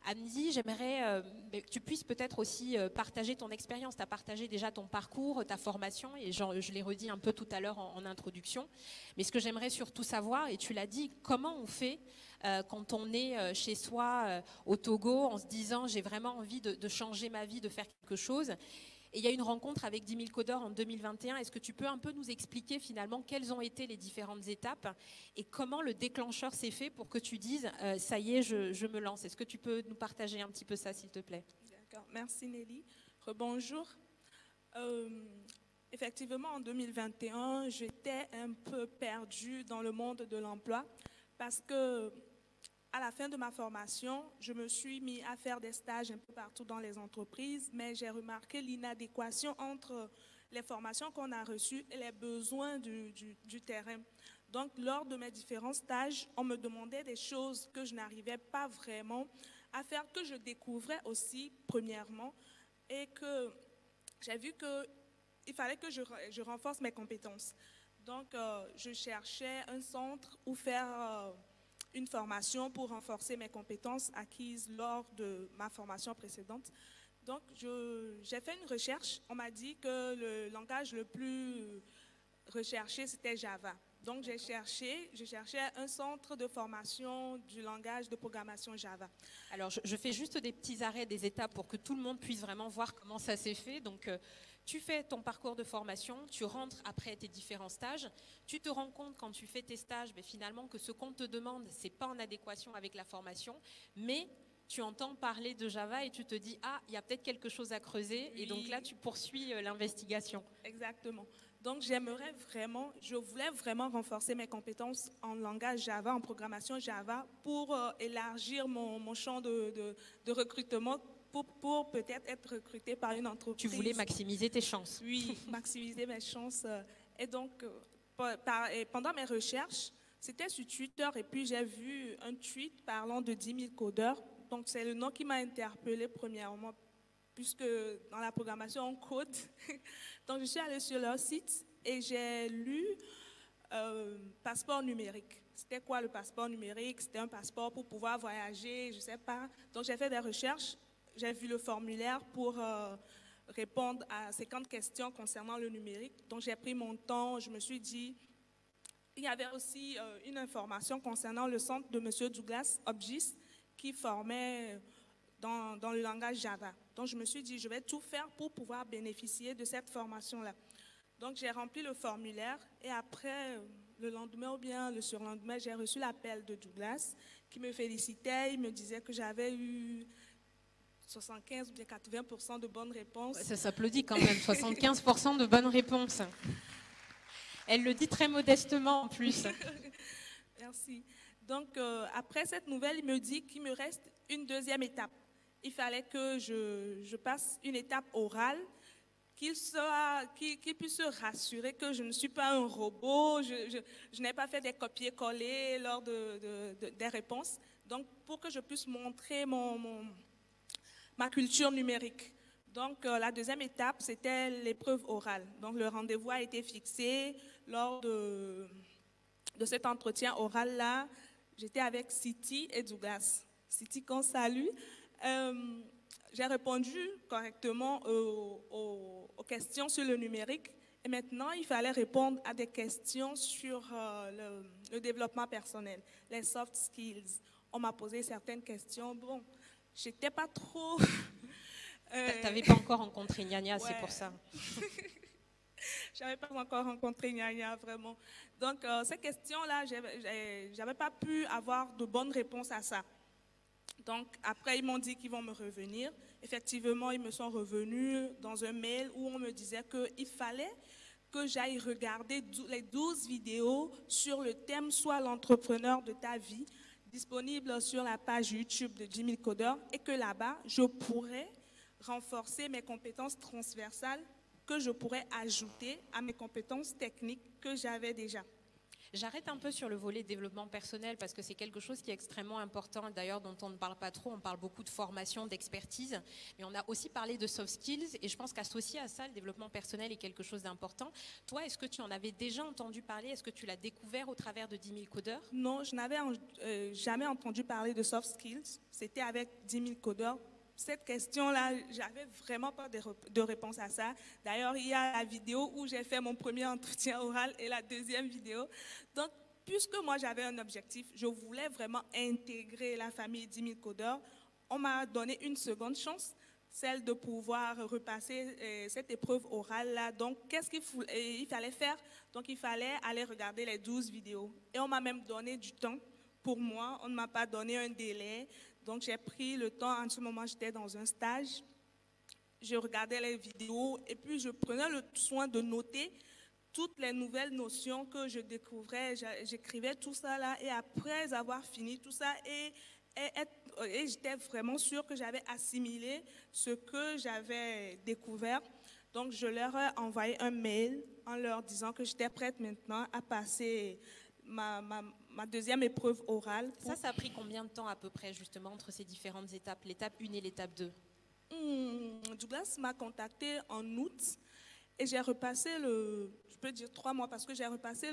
Amzi, j'aimerais que tu puisses peut-être aussi partager ton expérience. Tu as partagé déjà ton parcours, ta formation, et je l'ai redit un peu tout à l'heure en introduction. Mais ce que j'aimerais surtout savoir, et tu l'as dit, comment on fait quand on est chez soi au Togo en se disant j'ai vraiment envie de changer ma vie, de faire quelque chose. Et il y a une rencontre avec 10 000 codeurs en 2021. Est-ce que tu peux un peu nous expliquer finalement quelles ont été les différentes étapes et comment le déclencheur s'est fait pour que tu dises ça y est, je me lance. Est-ce que tu peux nous partager un petit peu ça, s'il te plaît? D'accord, merci Nelly. Rebonjour. Effectivement, en 2021, j'étais un peu perdue dans le monde de l'emploi parce que à la fin de ma formation, je me suis mis à faire des stages un peu partout dans les entreprises, mais j'ai remarqué l'inadéquation entre les formations qu'on a reçues et les besoins du terrain. Donc, lors de mes différents stages, on me demandait des choses que je n'arrivais pas vraiment à faire, que je découvrais aussi, premièrement, et que j'ai vu qu'il fallait que je renforce mes compétences. Donc, je cherchais un centre où faire une formation pour renforcer mes compétences acquises lors de ma formation précédente. Donc, j'ai fait une recherche. On m'a dit que le langage le plus recherché, c'était Java. Donc, je cherchais un centre de formation du langage de programmation Java. Alors, je fais juste des petits arrêts des étapes pour que tout le monde puisse vraiment voir comment ça s'est fait. Donc, tu fais ton parcours de formation, tu rentres après tes différents stages, tu te rends compte quand tu fais tes stages, finalement que ce qu'on te demande, ce n'est pas en adéquation avec la formation, mais tu entends parler de Java et tu te dis, ah, il y a peut-être quelque chose à creuser, oui. Et donc là, tu poursuis l'investigation. Exactement. Donc, je voulais vraiment renforcer mes compétences en langage Java, en programmation Java, pour élargir mon champ de recrutement, pour peut-être être recruté par une entreprise. Tu voulais maximiser tes chances. Oui, maximiser mes chances. Et donc, pendant mes recherches, c'était sur Twitter et puis j'ai vu un tweet parlant de 10 000 codeurs. Donc, c'est le nom qui m'a interpellée premièrement, puisque dans la programmation, on code. Donc, je suis allée sur leur site et j'ai lu passeport numérique. C'était quoi le passeport numérique? C'était un passeport pour pouvoir voyager, je ne sais pas. Donc, j'ai fait des recherches. J'ai vu le formulaire pour répondre à 50 questions concernant le numérique. Donc, j'ai pris mon temps. Je me suis dit, il y avait aussi une information concernant le centre de M. Douglas Obgis qui formait dans le langage Java. Donc, je me suis dit, je vais tout faire pour pouvoir bénéficier de cette formation-là. Donc, j'ai rempli le formulaire et après, le lendemain ou bien le surlendemain, j'ai reçu l'appel de Douglas qui me félicitait. Il me disait que j'avais eu 75 ou bien 80% de bonnes réponses. Ça s'applaudit quand même, 75% de bonnes réponses. Elle le dit très modestement en plus. Merci. Donc, après cette nouvelle, il me dit qu'il me reste une deuxième étape. Il fallait que je passe une étape orale, qu'il puisse se rassurer que je ne suis pas un robot, je n'ai pas fait des copier-coller lors des réponses. Donc, pour que je puisse montrer ma culture numérique. Donc, la deuxième étape, c'était l'épreuve orale. Donc, le rendez-vous a été fixé lors de cet entretien oral-là. J'étais avec Siti et Douglas. Siti, qu'on salue. J'ai répondu correctement aux questions sur le numérique. Et maintenant, il fallait répondre à des questions sur le développement personnel, les soft skills. On m'a posé certaines questions. Bon, je n'étais pas trop... Tu n'avais pas encore rencontré Nyanya, ouais. C'est pour ça. Je n'avais pas encore rencontré Nyanya, vraiment. Donc, ces questions-là, je n'avais pas pu avoir de bonnes réponses à ça. Donc, après, ils m'ont dit qu'ils vont me revenir. Effectivement, ils me sont revenus dans un mail où on me disait qu'il fallait que j'aille regarder les 12 vidéos sur le thème « Sois l'entrepreneur de ta vie » disponible sur la page YouTube de 10 000 codeurs et que là-bas, je pourrais renforcer mes compétences transversales que je pourrais ajouter à mes compétences techniques que j'avais déjà. J'arrête un peu sur le volet développement personnel parce que c'est quelque chose qui est extrêmement important, d'ailleurs dont on ne parle pas trop, on parle beaucoup de formation, d'expertise, mais on a aussi parlé de soft skills et je pense qu'associé à ça, le développement personnel est quelque chose d'important. Toi, est-ce que tu en avais déjà entendu parler? Est-ce que tu l'as découvert au travers de 10 000 codeurs? Non, je n'avais jamais entendu parler de soft skills, c'était avec 10 000 codeurs. Cette question-là, j'avais vraiment pas de réponse à ça. D'ailleurs, il y a la vidéo où j'ai fait mon premier entretien oral et la deuxième vidéo. Donc, puisque moi j'avais un objectif, je voulais vraiment intégrer la famille 10 000 codeurs, on m'a donné une seconde chance, celle de pouvoir repasser cette épreuve orale-là. Donc, qu'est-ce qu'il fallait faire? Donc, il fallait aller regarder les 12 vidéos. Et on m'a même donné du temps pour moi, on ne m'a pas donné un délai. Donc, j'ai pris le temps, en ce moment, j'étais dans un stage, je regardais les vidéos et puis je prenais le soin de noter toutes les nouvelles notions que je découvrais, j'écrivais tout ça là et après avoir fini tout ça et j'étais vraiment sûre que j'avais assimilé ce que j'avais découvert. Donc, je leur ai envoyé un mail en leur disant que j'étais prête maintenant à passer ma deuxième épreuve orale. Ça a pris combien de temps à peu près justement entre ces différentes étapes, l'étape 1 et l'étape 2? Douglas m'a contacté en août et j'ai repassé je peux dire 3 mois parce que j'ai repassé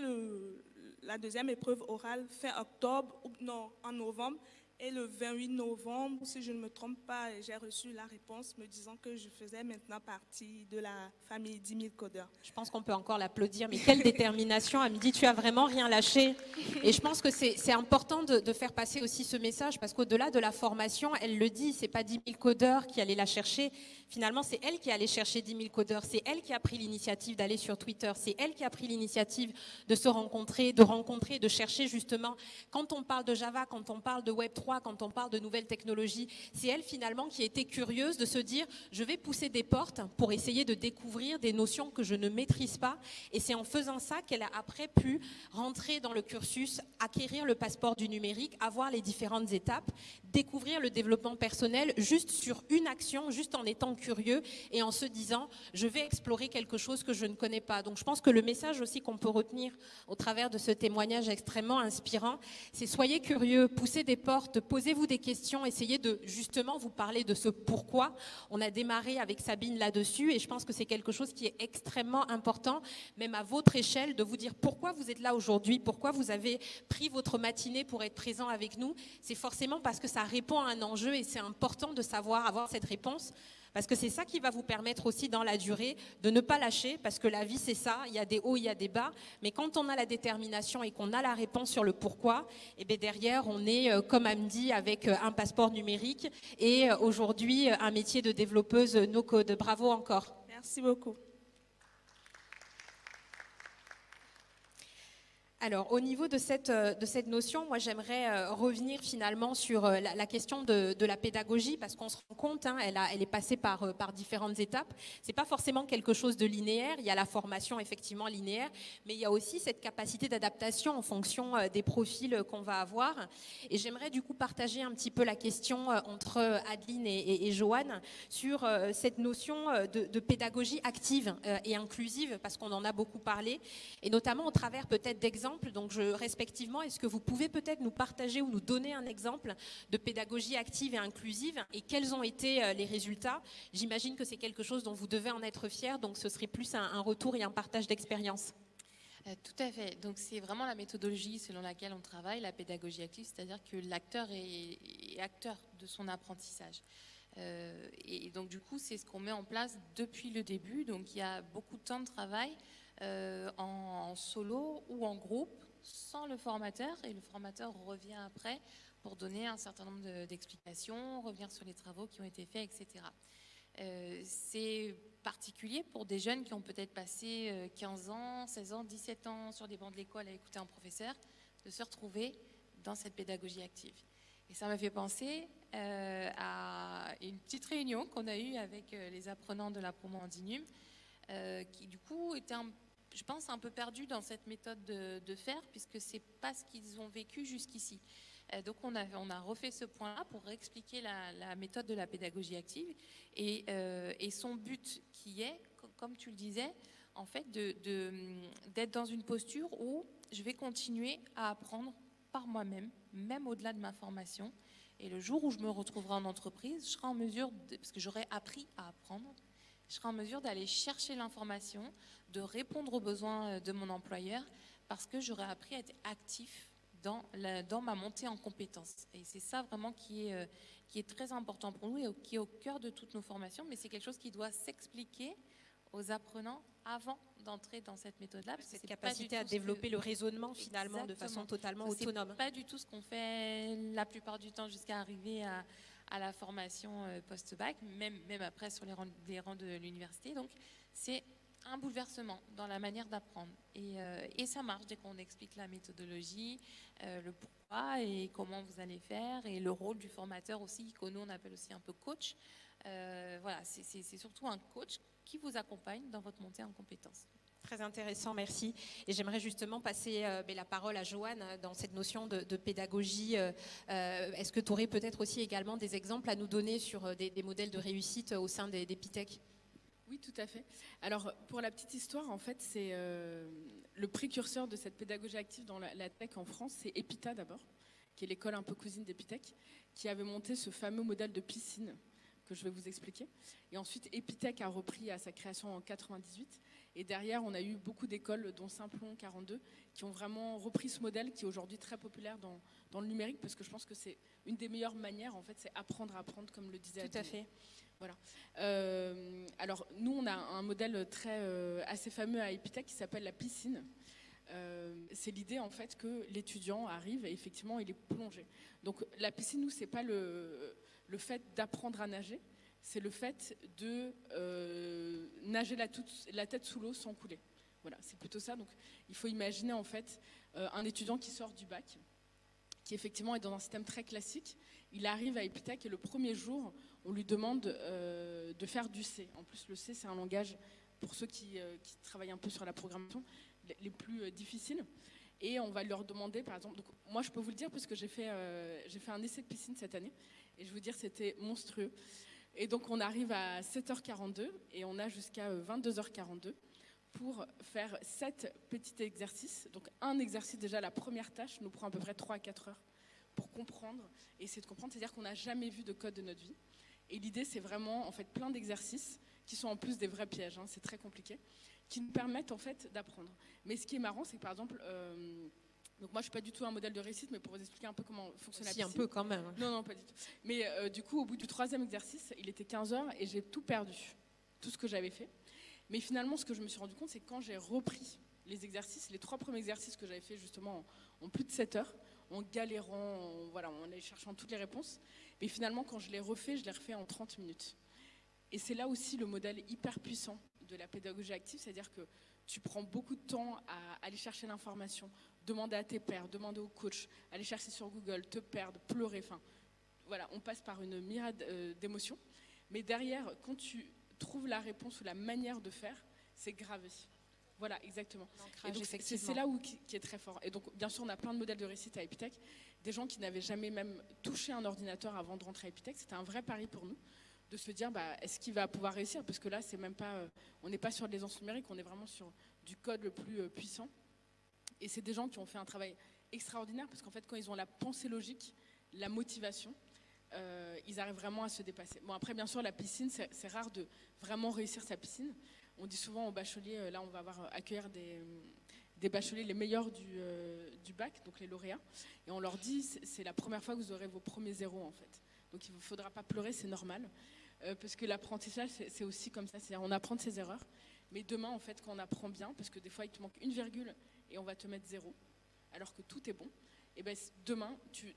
la deuxième épreuve orale fin octobre, non, en novembre. Et le 28 novembre, si je ne me trompe pas, j'ai reçu la réponse me disant que je faisais maintenant partie de la famille 10 000 codeurs. Je pense qu'on peut encore l'applaudir, mais quelle détermination, Hamidi, tu as vraiment rien lâché. Et je pense que c'est important de faire passer aussi ce message, parce qu'au-delà de la formation, elle le dit, c'est pas 10 000 codeurs qui allaient la chercher. Finalement, c'est elle qui allait chercher 10 000 codeurs. C'est elle qui a pris l'initiative d'aller sur Twitter. C'est elle qui a pris l'initiative de se rencontrer, de chercher justement. Quand on parle de Java, quand on parle de Web3, quand on parle de nouvelles technologies, c'est elle finalement qui a été curieuse de se dire je vais pousser des portes pour essayer de découvrir des notions que je ne maîtrise pas, et c'est en faisant ça qu'elle a après pu rentrer dans le cursus, acquérir le passeport du numérique, avoir les différentes étapes, découvrir le développement personnel juste sur une action, juste en étant curieux et en se disant je vais explorer quelque chose que je ne connais pas. Donc je pense que le message aussi qu'on peut retenir au travers de ce témoignage extrêmement inspirant, c'est soyez curieux, poussez des portes, posez-vous des questions, essayez de justement vous parler de ce pourquoi. On a démarré avec Sabine là-dessus et je pense que c'est quelque chose qui est extrêmement important, même à votre échelle, de vous dire pourquoi vous êtes là aujourd'hui, pourquoi vous avez pris votre matinée pour être présent avec nous. C'est forcément parce que ça répond à un enjeu et c'est important de savoir avoir cette réponse. Parce que c'est ça qui va vous permettre aussi dans la durée de ne pas lâcher, parce que la vie c'est ça, il y a des hauts, il y a des bas, mais quand on a la détermination et qu'on a la réponse sur le pourquoi, et bien derrière on est, comme Hamdi, avec un passeport numérique et aujourd'hui un métier de développeuse no-code. Bravo encore. Merci beaucoup. Alors, au niveau de cette notion, moi, j'aimerais revenir finalement sur la question de la pédagogie, parce qu'on se rend compte, hein, elle est passée par différentes étapes. C'est pas forcément quelque chose de linéaire. Il y a la formation effectivement linéaire, mais il y a aussi cette capacité d'adaptation en fonction des profils qu'on va avoir. Et j'aimerais du coup partager un petit peu la question entre Adeline et Joanne sur cette notion de pédagogie active et inclusive, parce qu'on en a beaucoup parlé, et notamment au travers peut-être d'exemples. Donc, respectivement, est-ce que vous pouvez peut-être nous partager ou nous donner un exemple de pédagogie active et inclusive et quels ont été les résultats? J'imagine que c'est quelque chose dont vous devez en être fiers, donc ce serait plus un retour et un partage d'expérience. Tout à fait. Donc, c'est vraiment la méthodologie selon laquelle on travaille, la pédagogie active, c'est-à-dire que l'acteur est acteur de son apprentissage. Et donc, du coup, c'est ce qu'on met en place depuis le début. Donc, il y a beaucoup de temps de travail en solo ou en groupe, sans le formateur, et le formateur revient après pour donner un certain nombre d'explications, revenir sur les travaux qui ont été faits, etc. C'est particulier pour des jeunes qui ont peut-être passé 15 ans, 16 ans, 17 ans sur des bancs de l'école à écouter un professeur, de se retrouver dans cette pédagogie active. Et ça m'a fait penser à une petite réunion qu'on a eue avec les apprenants de la promo Handinum, qui du coup était un je pense, un peu perdus dans cette méthode de faire, puisque ce n'est pas ce qu'ils ont vécu jusqu'ici. Donc on a refait ce point-là pour expliquer la méthode de la pédagogie active et son but qui est, comme tu le disais, en fait, d'être dans une posture où je vais continuer à apprendre par moi-même, même au-delà de ma formation. Et le jour où je me retrouverai en entreprise, je serai en mesure, parce que j'aurai appris à apprendre, je serai en mesure d'aller chercher l'information, de répondre aux besoins de mon employeur, parce que j'aurai appris à être actif dans ma montée en compétences. Et c'est ça vraiment qui est très important pour nous et qui est au cœur de toutes nos formations, mais c'est quelque chose qui doit s'expliquer aux apprenants avant d'entrer dans cette méthode-là. Cette capacité à développer le raisonnement finalement. Exactement. De façon totalement autonome. C'est pas du tout ce qu'on fait la plupart du temps jusqu'à arriver à la formation post-bac, même après sur les rangs de l'université. Donc c'est un bouleversement dans la manière d'apprendre. Et ça marche dès qu'on explique la méthodologie, le pourquoi et comment vous allez faire, et le rôle du formateur aussi, que nous on appelle aussi un peu coach. Voilà, c'est surtout un coach qui vous accompagne dans votre montée en compétences. Très intéressant, merci. Et j'aimerais justement passer la parole à Joanne dans cette notion de pédagogie. Est-ce que tu aurais peut-être aussi également des exemples à nous donner sur des modèles de réussite au sein des PITEC ? Oui, tout à fait. Alors, pour la petite histoire, en fait, c'est le précurseur de cette pédagogie active dans la tech en France, c'est EPITA d'abord, qui est l'école un peu cousine d'Epitech, qui avait monté ce fameux modèle de piscine que je vais vous expliquer. Et ensuite, Epitech a repris à sa création en 98. Et derrière, on a eu beaucoup d'écoles, dont Simplon 42, qui ont vraiment repris ce modèle, qui est aujourd'hui très populaire dans le numérique, parce que je pense que c'est une des meilleures manières, en fait, c'est apprendre à apprendre, comme le disait Adine. Tout à fait. Voilà. Alors, nous, on a un modèle assez fameux à Epitech qui s'appelle la piscine. C'est l'idée, en fait, que l'étudiant arrive et effectivement, il est plongé. Donc, la piscine, nous, c'est pas le fait d'apprendre à nager, c'est le fait de nager la tête sous l'eau sans couler. Voilà, c'est plutôt ça. Donc, il faut imaginer, en fait, un étudiant qui sort du bac, qui effectivement est dans un système très classique. Il arrive à Epitech et le premier jour, on lui demande de faire du C. En plus, le C, c'est un langage, pour ceux qui travaillent un peu sur la programmation, les plus difficiles. Et on va leur demander, par exemple, donc moi je peux vous le dire parce que j'ai fait un essai de piscine cette année, et je vais vous dire c'était monstrueux. Et donc on arrive à 7h42 et on a jusqu'à 22h42 pour faire 7 petits exercices. Donc un exercice, déjà la première tâche nous prend à peu près 3 à 4 heures pour comprendre, et essayer de comprendre, c'est-à-dire qu'on n'a jamais vu de code de notre vie. Et l'idée, c'est vraiment en fait plein d'exercices qui sont en plus des vrais pièges, hein, c'est très compliqué, qui nous permettent en fait d'apprendre. Mais ce qui est marrant, c'est que par exemple, donc moi je suis pas du tout un modèle de réussite, mais pour vous expliquer un peu comment fonctionne la piscine. Si, un peu quand même. Non, pas du tout. Mais du coup, au bout du 3e exercice, il était 15h et j'ai tout perdu, tout ce que j'avais fait. Mais finalement, ce que je me suis rendu compte, c'est que quand j'ai repris les exercices, les 3 premiers exercices que j'avais fait justement en plus de 7 heures, en galérant, en allait cherchant toutes les réponses. Mais finalement, quand je l'ai refait en 30 minutes. Et c'est là aussi le modèle hyper puissant de la pédagogie active, c'est-à-dire que tu prends beaucoup de temps à aller chercher l'information, demander à tes pairs, demander au coach, aller chercher sur Google, te perdre, pleurer, enfin, voilà, on passe par une myriade d'émotions. Mais derrière, quand tu trouves la réponse ou la manière de faire, c'est gravé. Voilà, exactement. Et donc, c'est là qui est très fort. Et donc, bien sûr, on a plein de modèles de réussite à Epitech. Des gens qui n'avaient jamais même touché un ordinateur avant de rentrer à Epitech. C'était un vrai pari pour nous de se dire, est-ce qu'il va pouvoir réussir? Parce que là, c'est même pas, on n'est pas sur de l'aisance numérique, on est vraiment sur du code le plus puissant. Et c'est des gens qui ont fait un travail extraordinaire parce qu'en fait, quand ils ont la pensée logique, la motivation, ils arrivent vraiment à se dépasser. Bon, après, bien sûr, la piscine, c'est rare de vraiment réussir sa piscine. On dit souvent aux bacheliers, là on va accueillir des bacheliers les meilleurs du bac, donc les lauréats, et on leur dit c'est la première fois que vous aurez vos premiers zéros en fait. Donc il ne vous faudra pas pleurer, c'est normal, parce que l'apprentissage c'est aussi comme ça, c'est-à-dire on apprend de ses erreurs, mais demain en fait quand on apprend bien, parce que des fois il te manque une virgule et on va te mettre 0, alors que tout est bon, et ben demain tu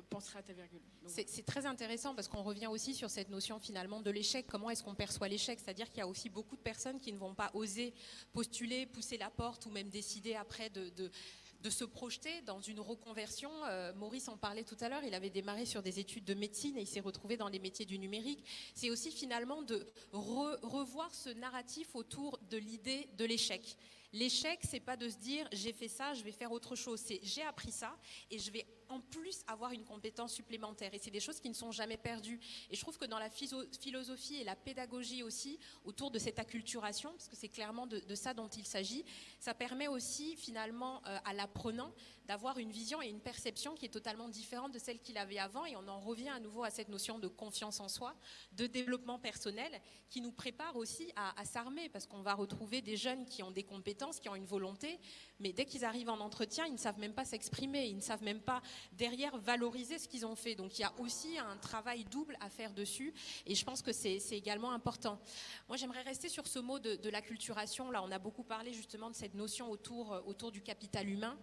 penseras à ta virgule. C'est très intéressant parce qu'on revient aussi sur cette notion finalement de l'échec. Comment est-ce qu'on perçoit l'échec? C'est-à-dire qu'il y a aussi beaucoup de personnes qui ne vont pas oser postuler, pousser la porte ou même décider après de se projeter dans une reconversion. Maurice en parlait tout à l'heure, il avait démarré sur des études de médecine et il s'est retrouvé dans les métiers du numérique. C'est aussi finalement de revoir ce narratif autour de l'idée de l'échec. L'échec, c'est pas de se dire j'ai fait ça, je vais faire autre chose. C'est j'ai appris ça et je vais en plus avoir une compétence supplémentaire. Et c'est des choses qui ne sont jamais perdues. Et je trouve que dans la philosophie et la pédagogie aussi, autour de cette acculturation, parce que c'est clairement de ça dont il s'agit, ça permet aussi finalement à l'apprenant d'avoir une vision et une perception qui est totalement différente de celle qu'il avait avant. Et on en revient à nouveau à cette notion de confiance en soi, de développement personnel, qui nous prépare aussi à s'armer, parce qu'on va retrouver des jeunes qui ont des compétences, qui ont une volonté, mais dès qu'ils arrivent en entretien, ils ne savent même pas s'exprimer, ils ne savent même pas derrière valoriser ce qu'ils ont fait. Donc il y a aussi un travail double à faire dessus, et je pense que c'est également important. Moi, j'aimerais rester sur ce mot de l'acculturation. Là, on a beaucoup parlé justement de cette notion autour du capital humain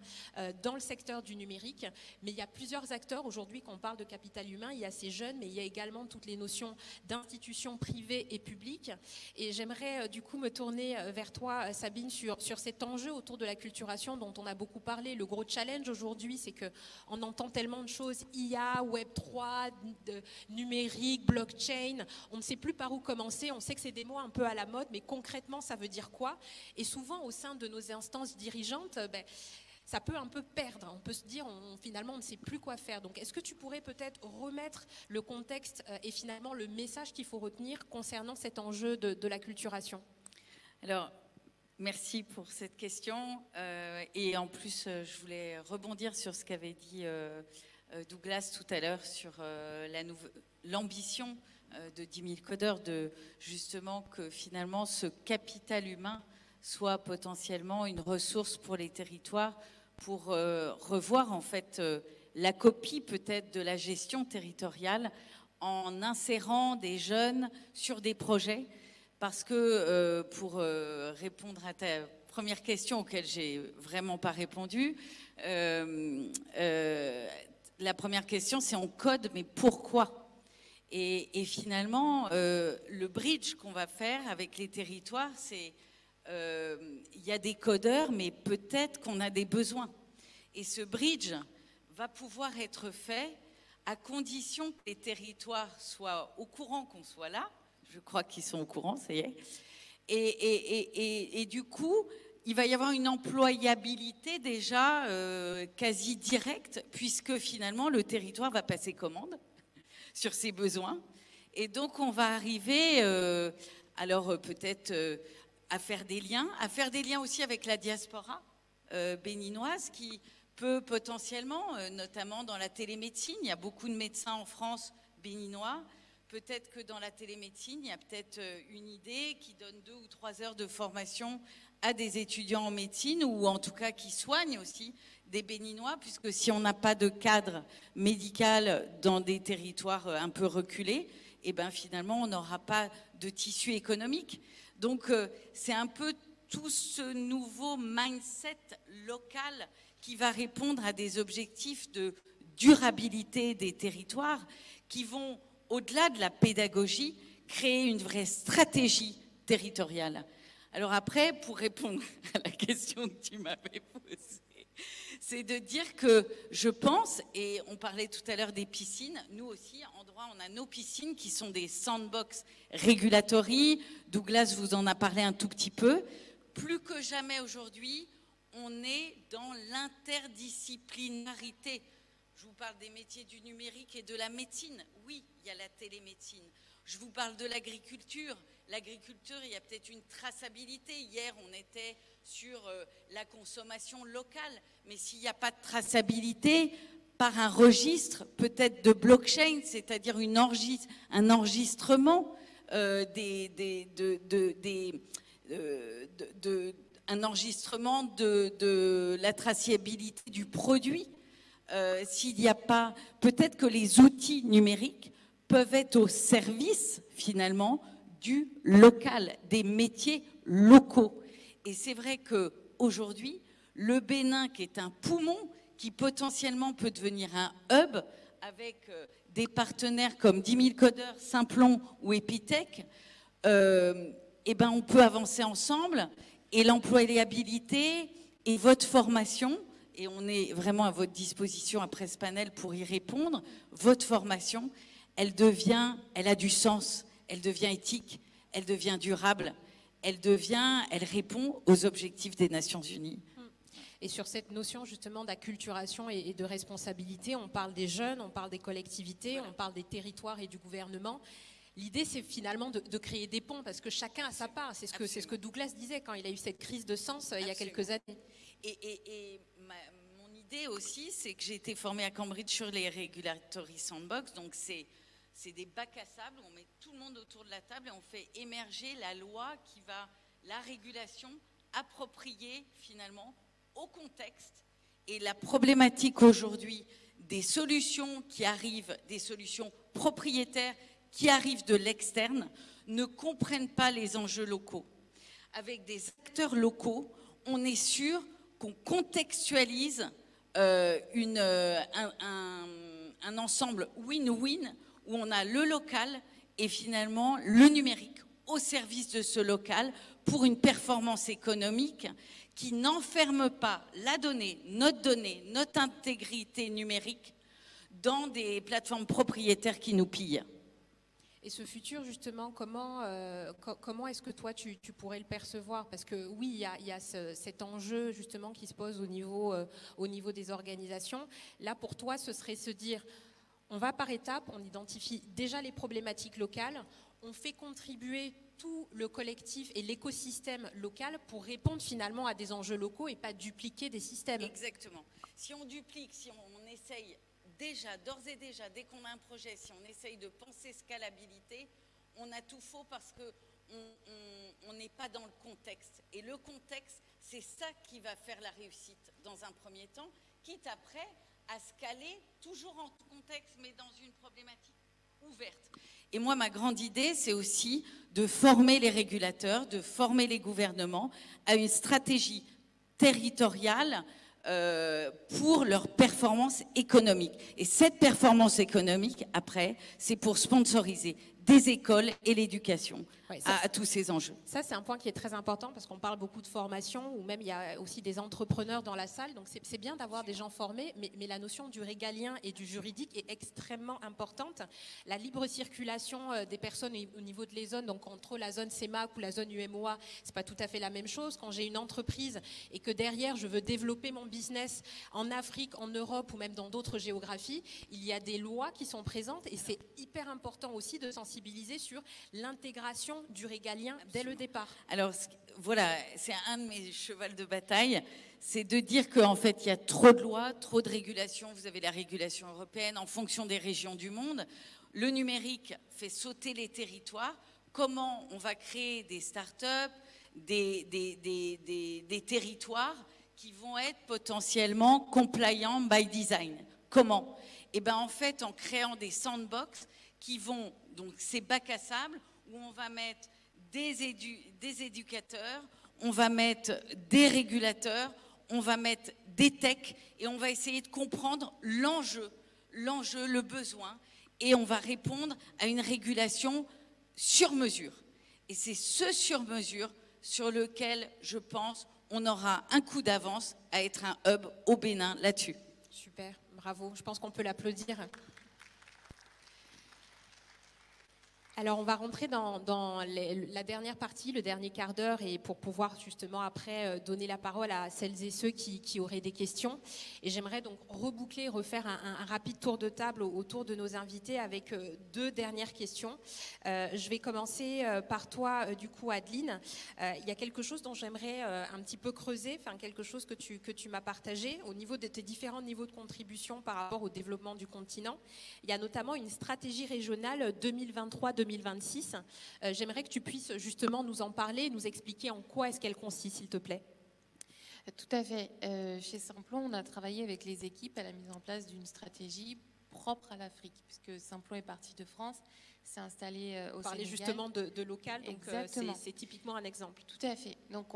dans le secteur du numérique, mais il y a plusieurs acteurs aujourd'hui qu'on parle de capital humain. Il y a ces jeunes, mais il y a également toutes les notions d'institutions privées et publiques. Et j'aimerais du coup me tourner vers toi, Sabine, sur cet enjeu autour de l'acculturation dont on a beaucoup parlé. Le gros challenge aujourd'hui, c'est qu'on entend tellement de choses, IA, Web3, numérique, blockchain, on ne sait plus par où commencer. On sait que c'est des mots un peu à la mode, mais concrètement, ça veut dire quoi? Et souvent, au sein de nos instances dirigeantes, ça peut un peu perdre. On peut se dire, finalement, on ne sait plus quoi faire. Donc, est-ce que tu pourrais peut-être remettre le contexte et finalement le message qu'il faut retenir concernant cet enjeu de l'acculturation? Alors, merci pour cette question. Et en plus, je voulais rebondir sur ce qu'avait dit Douglas tout à l'heure sur l'ambition de 10 000 codeurs, justement que finalement ce capital humain soit potentiellement une ressource pour les territoires, pour revoir en fait la copie peut-être de la gestion territoriale en insérant des jeunes sur des projets. Parce que pour répondre à ta première question auquel j'ai vraiment pas répondu, la première question c'est on code, mais pourquoi? Et finalement, le bridge qu'on va faire avec les territoires, c'est il y a des codeurs, mais peut-être qu'on a des besoins. Et ce bridge va pouvoir être fait à condition que les territoires soient au courant qu'on soit là. Je crois qu'ils sont au courant, ça y est. Et du coup, il va y avoir une employabilité déjà quasi directe, puisque finalement, le territoire va passer commande sur ses besoins. Et donc, on va arriver, alors peut-être à faire des liens aussi avec la diaspora béninoise qui peut potentiellement, notamment dans la télémédecine, il y a beaucoup de médecins en France béninois. Peut-être que dans la télémédecine, il y a peut-être une idée qui donne 2 ou 3 heures de formation à des étudiants en médecine ou en tout cas qui soignent aussi des Béninois, puisque si on n'a pas de cadre médical dans des territoires un peu reculés, et ben finalement on n'aura pas de tissu économique. Donc c'est un peu tout ce nouveau mindset local qui va répondre à des objectifs de durabilité des territoires qui vont, au-delà de la pédagogie, créer une vraie stratégie territoriale. Alors après, pour répondre à la question que tu m'avais posée, c'est de dire que je pense, et on parlait tout à l'heure des piscines, nous aussi, en droit, on a nos piscines qui sont des sandbox regulatory. Douglas vous en a parlé un tout petit peu. Plus que jamais aujourd'hui, on est dans l'interdisciplinarité. Je vous parle des métiers du numérique et de la médecine. Oui, il y a la télémédecine. Je vous parle de l'agriculture. L'agriculture, il y a peut-être une traçabilité. Hier, on était sur la consommation locale. Mais s'il n'y a pas de traçabilité, par un registre, peut-être de blockchain, c'est-à-dire un enregistrement un enregistrement de la traçabilité du produit. S'il n'y a pas, peut-être que les outils numériques peuvent être au service finalement du local, des métiers locaux. Et c'est vrai qu'aujourd'hui, le Bénin, qui est un poumon, qui potentiellement peut devenir un hub avec des partenaires comme 10 000 codeurs, Simplon ou Epitech, eh ben on peut avancer ensemble et l'employabilité et votre formation, et on est vraiment à votre disposition après ce panel pour y répondre, votre formation, elle a du sens, elle devient éthique, elle devient durable, elle répond aux objectifs des Nations Unies. Et sur cette notion justement d'acculturation et de responsabilité, on parle des jeunes, on parle des collectivités, on parle des territoires et du gouvernement. L'idée, c'est finalement de créer des ponts, parce que chacun a sa part. C'est ce que Douglas disait quand il a eu cette crise de sens il y a quelques années. Et mon idée aussi, c'est que j'ai été formée à Cambridge sur les Regulatory Sandbox, donc c'est des bacs à sable où on met tout le monde autour de la table et on fait émerger la loi qui va, la régulation appropriée finalement au contexte. Et la problématique aujourd'hui des solutions qui arrivent, des solutions propriétaires qui arrivent de l'externe, ne comprennent pas les enjeux locaux. Avec des acteurs locaux, on est sûr qu'on contextualise un ensemble win-win où on a le local et finalement le numérique au service de ce local pour une performance économique qui n'enferme pas la donnée, notre intégrité numérique dans des plateformes propriétaires qui nous pillent. Et ce futur, justement, comment est-ce que toi, tu pourrais le percevoir? Parce que oui, il y a cet enjeu, justement, qui se pose au niveau des organisations. Là, pour toi, ce serait se dire, on va par étapes, on identifie déjà les problématiques locales, on fait contribuer tout le collectif et l'écosystème local pour répondre finalement à des enjeux locaux et pas dupliquer des systèmes. Exactement. Si on duplique, si on essaye déjà, d'ores et déjà, dès qu'on a un projet, si on essaye de penser scalabilité, on a tout faux parce qu'on n'est pas dans le contexte. Et le contexte, c'est ça qui va faire la réussite dans un premier temps, quitte après à scaler, toujours en contexte, mais dans une problématique ouverte. Et moi, ma grande idée, c'est aussi de former les régulateurs, de former les gouvernements à une stratégie territoriale pour leur performance économique. Et cette performance économique, après, c'est pour sponsoriser des écoles et l'éducation à tous ces enjeux. Ça, c'est un point qui est très important parce qu'on parle beaucoup de formation ou même il y a aussi des entrepreneurs dans la salle. Donc, c'est bien d'avoir des gens formés, mais la notion du régalien et du juridique est extrêmement importante. La libre circulation des personnes au niveau de les zones, donc entre la zone CEMAC ou la zone UMOA, c'est pas tout à fait la même chose. Quand j'ai une entreprise et que derrière, je veux développer mon business en Afrique, en Europe ou même dans d'autres géographies, il y a des lois qui sont présentes et c'est hyper important aussi de sensibiliser sur l'intégration du régalien dès le départ. Alors voilà, c'est un de mes chevals de bataille, c'est de dire qu'en fait il y a trop de lois, trop de régulations. Vous avez la régulation européenne en fonction des régions du monde. Le numérique fait sauter les territoires. Comment on va créer des start-up, des territoires qui vont être potentiellement compliant by design? Comment? Eh bien en fait en créant des sandbox qui vont, donc ces bacs à sable, où on va mettre des éducateurs, on va mettre des régulateurs, on va mettre des techs et on va essayer de comprendre l'enjeu, le besoin et on va répondre à une régulation sur mesure. Et c'est ce sur mesure sur lequel, je pense, on aura un coup d'avance à être un hub au Bénin là-dessus. Super, bravo. Je pense qu'on peut l'applaudir. Alors, on va rentrer dans la dernière partie, le dernier quart d'heure, et pour pouvoir justement après donner la parole à celles et ceux qui auraient des questions. Et j'aimerais donc reboucler, refaire un rapide tour de table autour de nos invités avec deux dernières questions. Je vais commencer par toi, du coup, Adeline. Il y a quelque chose dont j'aimerais un petit peu creuser, enfin quelque chose que tu m'as partagé au niveau de tes différents niveaux de contribution par rapport au développement du continent. Il y a notamment une stratégie régionale 2023-2026. J'aimerais que tu puisses justement nous en parler, nous expliquer en quoi est-ce qu'elle consiste, s'il te plaît. Tout à fait. Chez Simplon, on a travaillé avec les équipes à la mise en place d'une stratégie propre à l'Afrique, puisque Simplon est parti de France, s'est installé au Sénégal. Parler justement de local, donc c'est typiquement un exemple. Tout à fait. Donc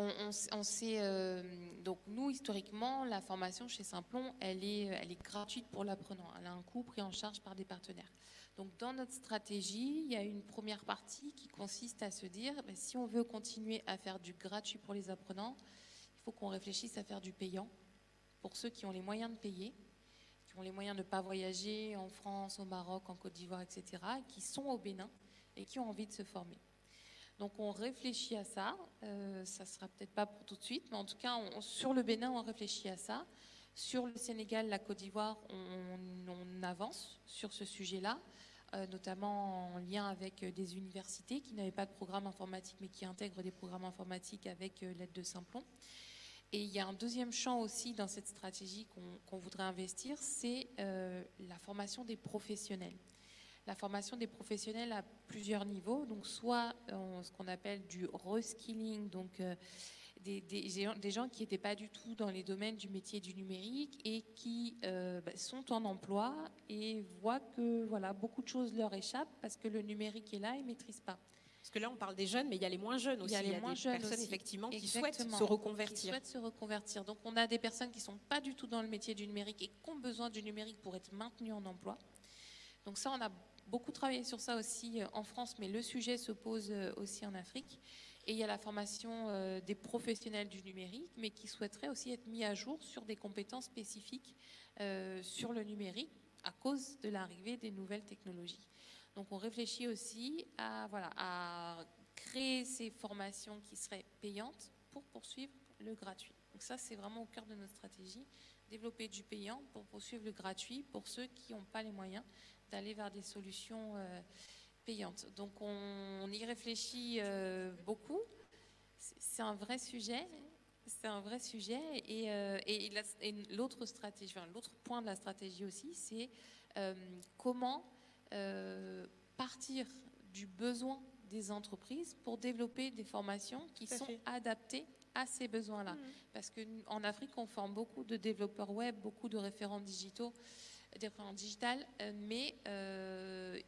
donc nous, historiquement, la formation chez Simplon, elle est gratuite pour l'apprenant. Elle a un coût pris en charge par des partenaires. Donc dans notre stratégie, il y a une première partie qui consiste à se dire, si on veut continuer à faire du gratuit pour les apprenants, il faut qu'on réfléchisse à faire du payant pour ceux qui ont les moyens de payer, qui ont les moyens de ne pas voyager en France, au Maroc, en Côte d'Ivoire, etc., qui sont au Bénin et qui ont envie de se former. Donc on réfléchit à ça. Ça ne sera peut-être pas pour tout de suite, mais en tout cas, sur le Bénin, on réfléchit à ça. Sur le Sénégal, la Côte d'Ivoire, on avance sur ce sujet-là, notamment en lien avec des universités qui n'avaient pas de programme informatique, mais qui intègrent des programmes informatiques avec l'aide de Simplon. Et il y a un deuxième champ aussi dans cette stratégie qu'on voudrait investir, c'est la formation des professionnels. La formation des professionnels à plusieurs niveaux, donc soit ce qu'on appelle du reskilling, donc des gens qui n'étaient pas du tout dans les domaines du métier du numérique et qui sont en emploi et voient que voilà, beaucoup de choses leur échappent parce que le numérique est là et ne maîtrisent pas. Parce que là, on parle des jeunes, mais il y a les moins jeunes aussi. Il y a des personnes, effectivement, qui souhaitent se reconvertir. Donc, on a des personnes qui ne sont pas du tout dans le métier du numérique et qui ont besoin du numérique pour être maintenues en emploi. Donc ça, on a beaucoup travaillé sur ça aussi en France, mais le sujet se pose aussi en Afrique. Et il y a la formation des professionnels du numérique, mais qui souhaiteraient aussi être mis à jour sur des compétences spécifiques sur le numérique à cause de l'arrivée des nouvelles technologies. Donc on réfléchit aussi à créer ces formations qui seraient payantes pour poursuivre le gratuit. Donc ça, c'est vraiment au cœur de notre stratégie, développer du payant pour poursuivre le gratuit pour ceux qui n'ont pas les moyens d'aller vers des solutions payantes. Donc on y réfléchit beaucoup. C'est un vrai sujet. C'est un vrai sujet. Et l'autre stratégie, l'autre point de la stratégie aussi, c'est comment partir du besoin des entreprises pour développer des formations qui sont adaptées à ces besoins-là. Parce qu'en Afrique, on forme beaucoup de développeurs web, beaucoup de référents digitaux, mais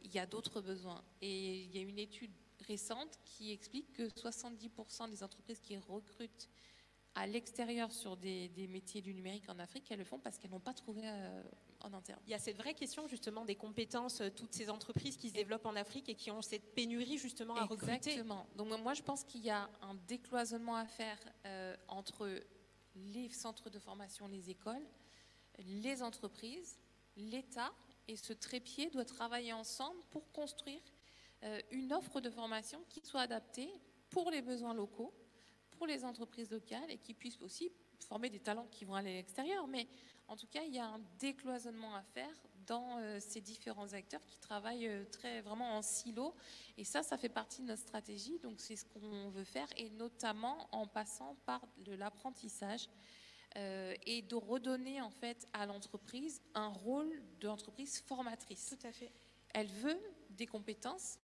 il y a d'autres besoins. Et il y a une étude récente qui explique que 70% des entreprises qui recrutent à l'extérieur sur des métiers du numérique en Afrique, elles le font parce qu'elles n'ont pas trouvé en interne. Il y a cette vraie question justement des compétences, toutes ces entreprises qui se développent en Afrique et qui ont cette pénurie justement à recruter. Exactement. Donc moi je pense qu'il y a un décloisonnement à faire entre les centres de formation, les écoles, les entreprises, l'État, et ce trépied doit travailler ensemble pour construire une offre de formation qui soit adaptée pour les besoins locaux, pour les entreprises locales et qui puissent aussi former des talents qui vont aller à l'extérieur. Mais en tout cas, il y a un décloisonnement à faire dans ces différents acteurs qui travaillent vraiment en silo. Et ça fait partie de notre stratégie. Donc c'est ce qu'on veut faire, et notamment en passant par de l'apprentissage et de redonner en fait à l'entreprise un rôle d'entreprise formatrice. Tout à fait. Elle veut des compétences.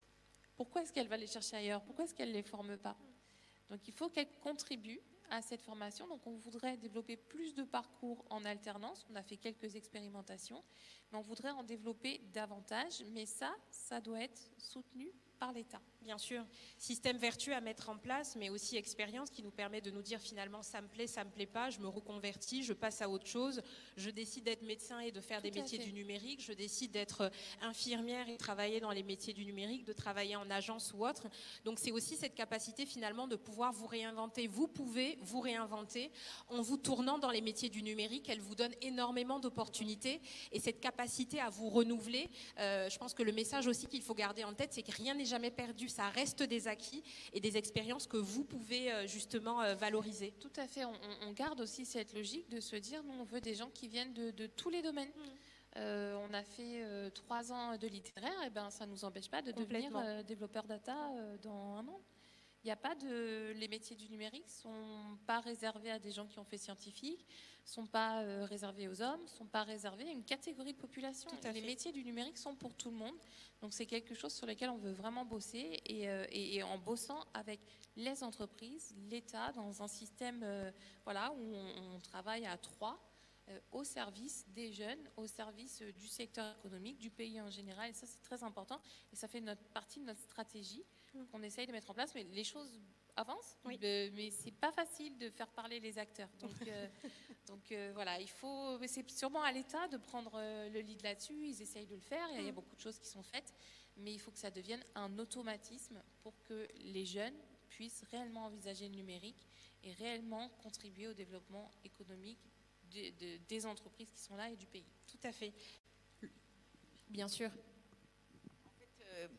Pourquoi est-ce qu'elle va les chercher ailleurs? Pourquoi est-ce qu'elle ne les forme pas? Donc il faut qu'elle contribue à cette formation. Donc on voudrait développer plus de parcours en alternance. On a fait quelques expérimentations, mais on voudrait en développer davantage. Mais ça doit être soutenu par l'État. Bien sûr, système vertueux à mettre en place, mais aussi expérience qui nous permet de nous dire finalement ça me plaît pas, je me reconvertis, je passe à autre chose, je décide d'être médecin et de faire des métiers du numérique, je décide d'être infirmière et travailler dans les métiers du numérique, de travailler en agence ou autre. Donc c'est aussi cette capacité finalement de pouvoir vous réinventer. Vous pouvez vous réinventer en vous tournant dans les métiers du numérique. Elle vous donne énormément d'opportunités, et cette capacité à vous renouveler, je pense que le message aussi qu'il faut garder en tête, c'est que rien n'est jamais perdu. Ça reste des acquis et des expériences que vous pouvez justement valoriser. Tout à fait. On garde aussi cette logique de se dire, nous, on veut des gens qui viennent de tous les domaines. On a fait 3 ans de littéraire, et ben ça ne nous empêche pas de devenir développeur data dans 1 an. Il n'y a pas les métiers du numérique ne sont pas réservés à des gens qui ont fait scientifique, ne sont pas réservés aux hommes, ne sont pas réservés à une catégorie de population. Les métiers du numérique sont pour tout le monde. Donc c'est quelque chose sur lequel on veut vraiment bosser, et en bossant avec les entreprises, l'État, dans un système où on travaille à 3 au service des jeunes, au service du secteur économique, du pays en général. Et ça, c'est très important. Et ça fait partie de notre stratégie qu'on essaye de mettre en place. Mais les choses avancent, mais c'est pas facile de faire parler les acteurs. Donc, voilà, c'est sûrement à l'État de prendre le lead là-dessus. Ils essayent de le faire. Il y a beaucoup de choses qui sont faites. Mais il faut que ça devienne un automatisme pour que les jeunes puissent réellement envisager le numérique et réellement contribuer au développement économique des entreprises qui sont là et du pays. Tout à fait. Bien sûr. En fait,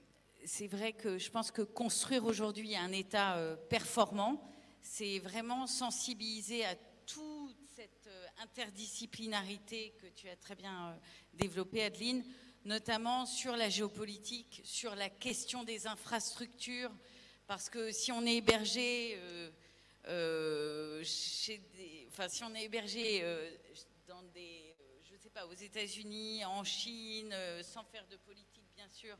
c'est vrai que je pense que construire aujourd'hui un État performant, c'est vraiment sensibiliser à toute cette interdisciplinarité que tu as très bien développée, Adeline, notamment sur la géopolitique, sur la question des infrastructures, parce que si on est hébergé si on est hébergé dans des, je sais pas, aux États-Unis, en Chine, sans faire de politique bien sûr,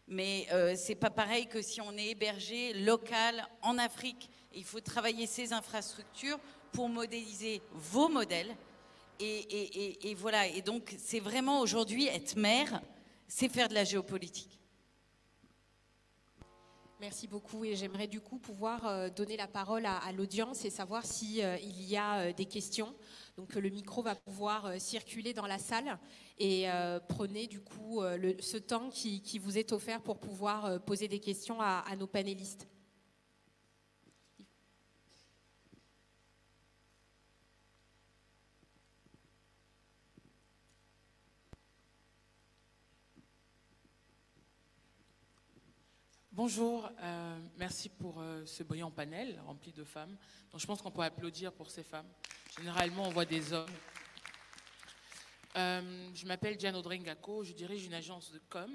mais c'est pas pareil que si on est hébergé local en Afrique. Il faut travailler ces infrastructures pour modéliser vos modèles. Et voilà. Et donc, c'est vraiment aujourd'hui être maire, c'est faire de la géopolitique. Merci beaucoup et j'aimerais du coup pouvoir donner la parole à l'audience et savoir s'il y a des questions. Donc le micro va pouvoir circuler dans la salle et prenez du coup ce temps qui vous est offert pour pouvoir poser des questions à nos panélistes. Bonjour, merci pour ce brillant panel rempli de femmes. Donc, je pense qu'on peut applaudir pour ces femmes. Généralement, on voit des hommes. Je m'appelle Diane Audrey-Ngako, je dirige une agence de com.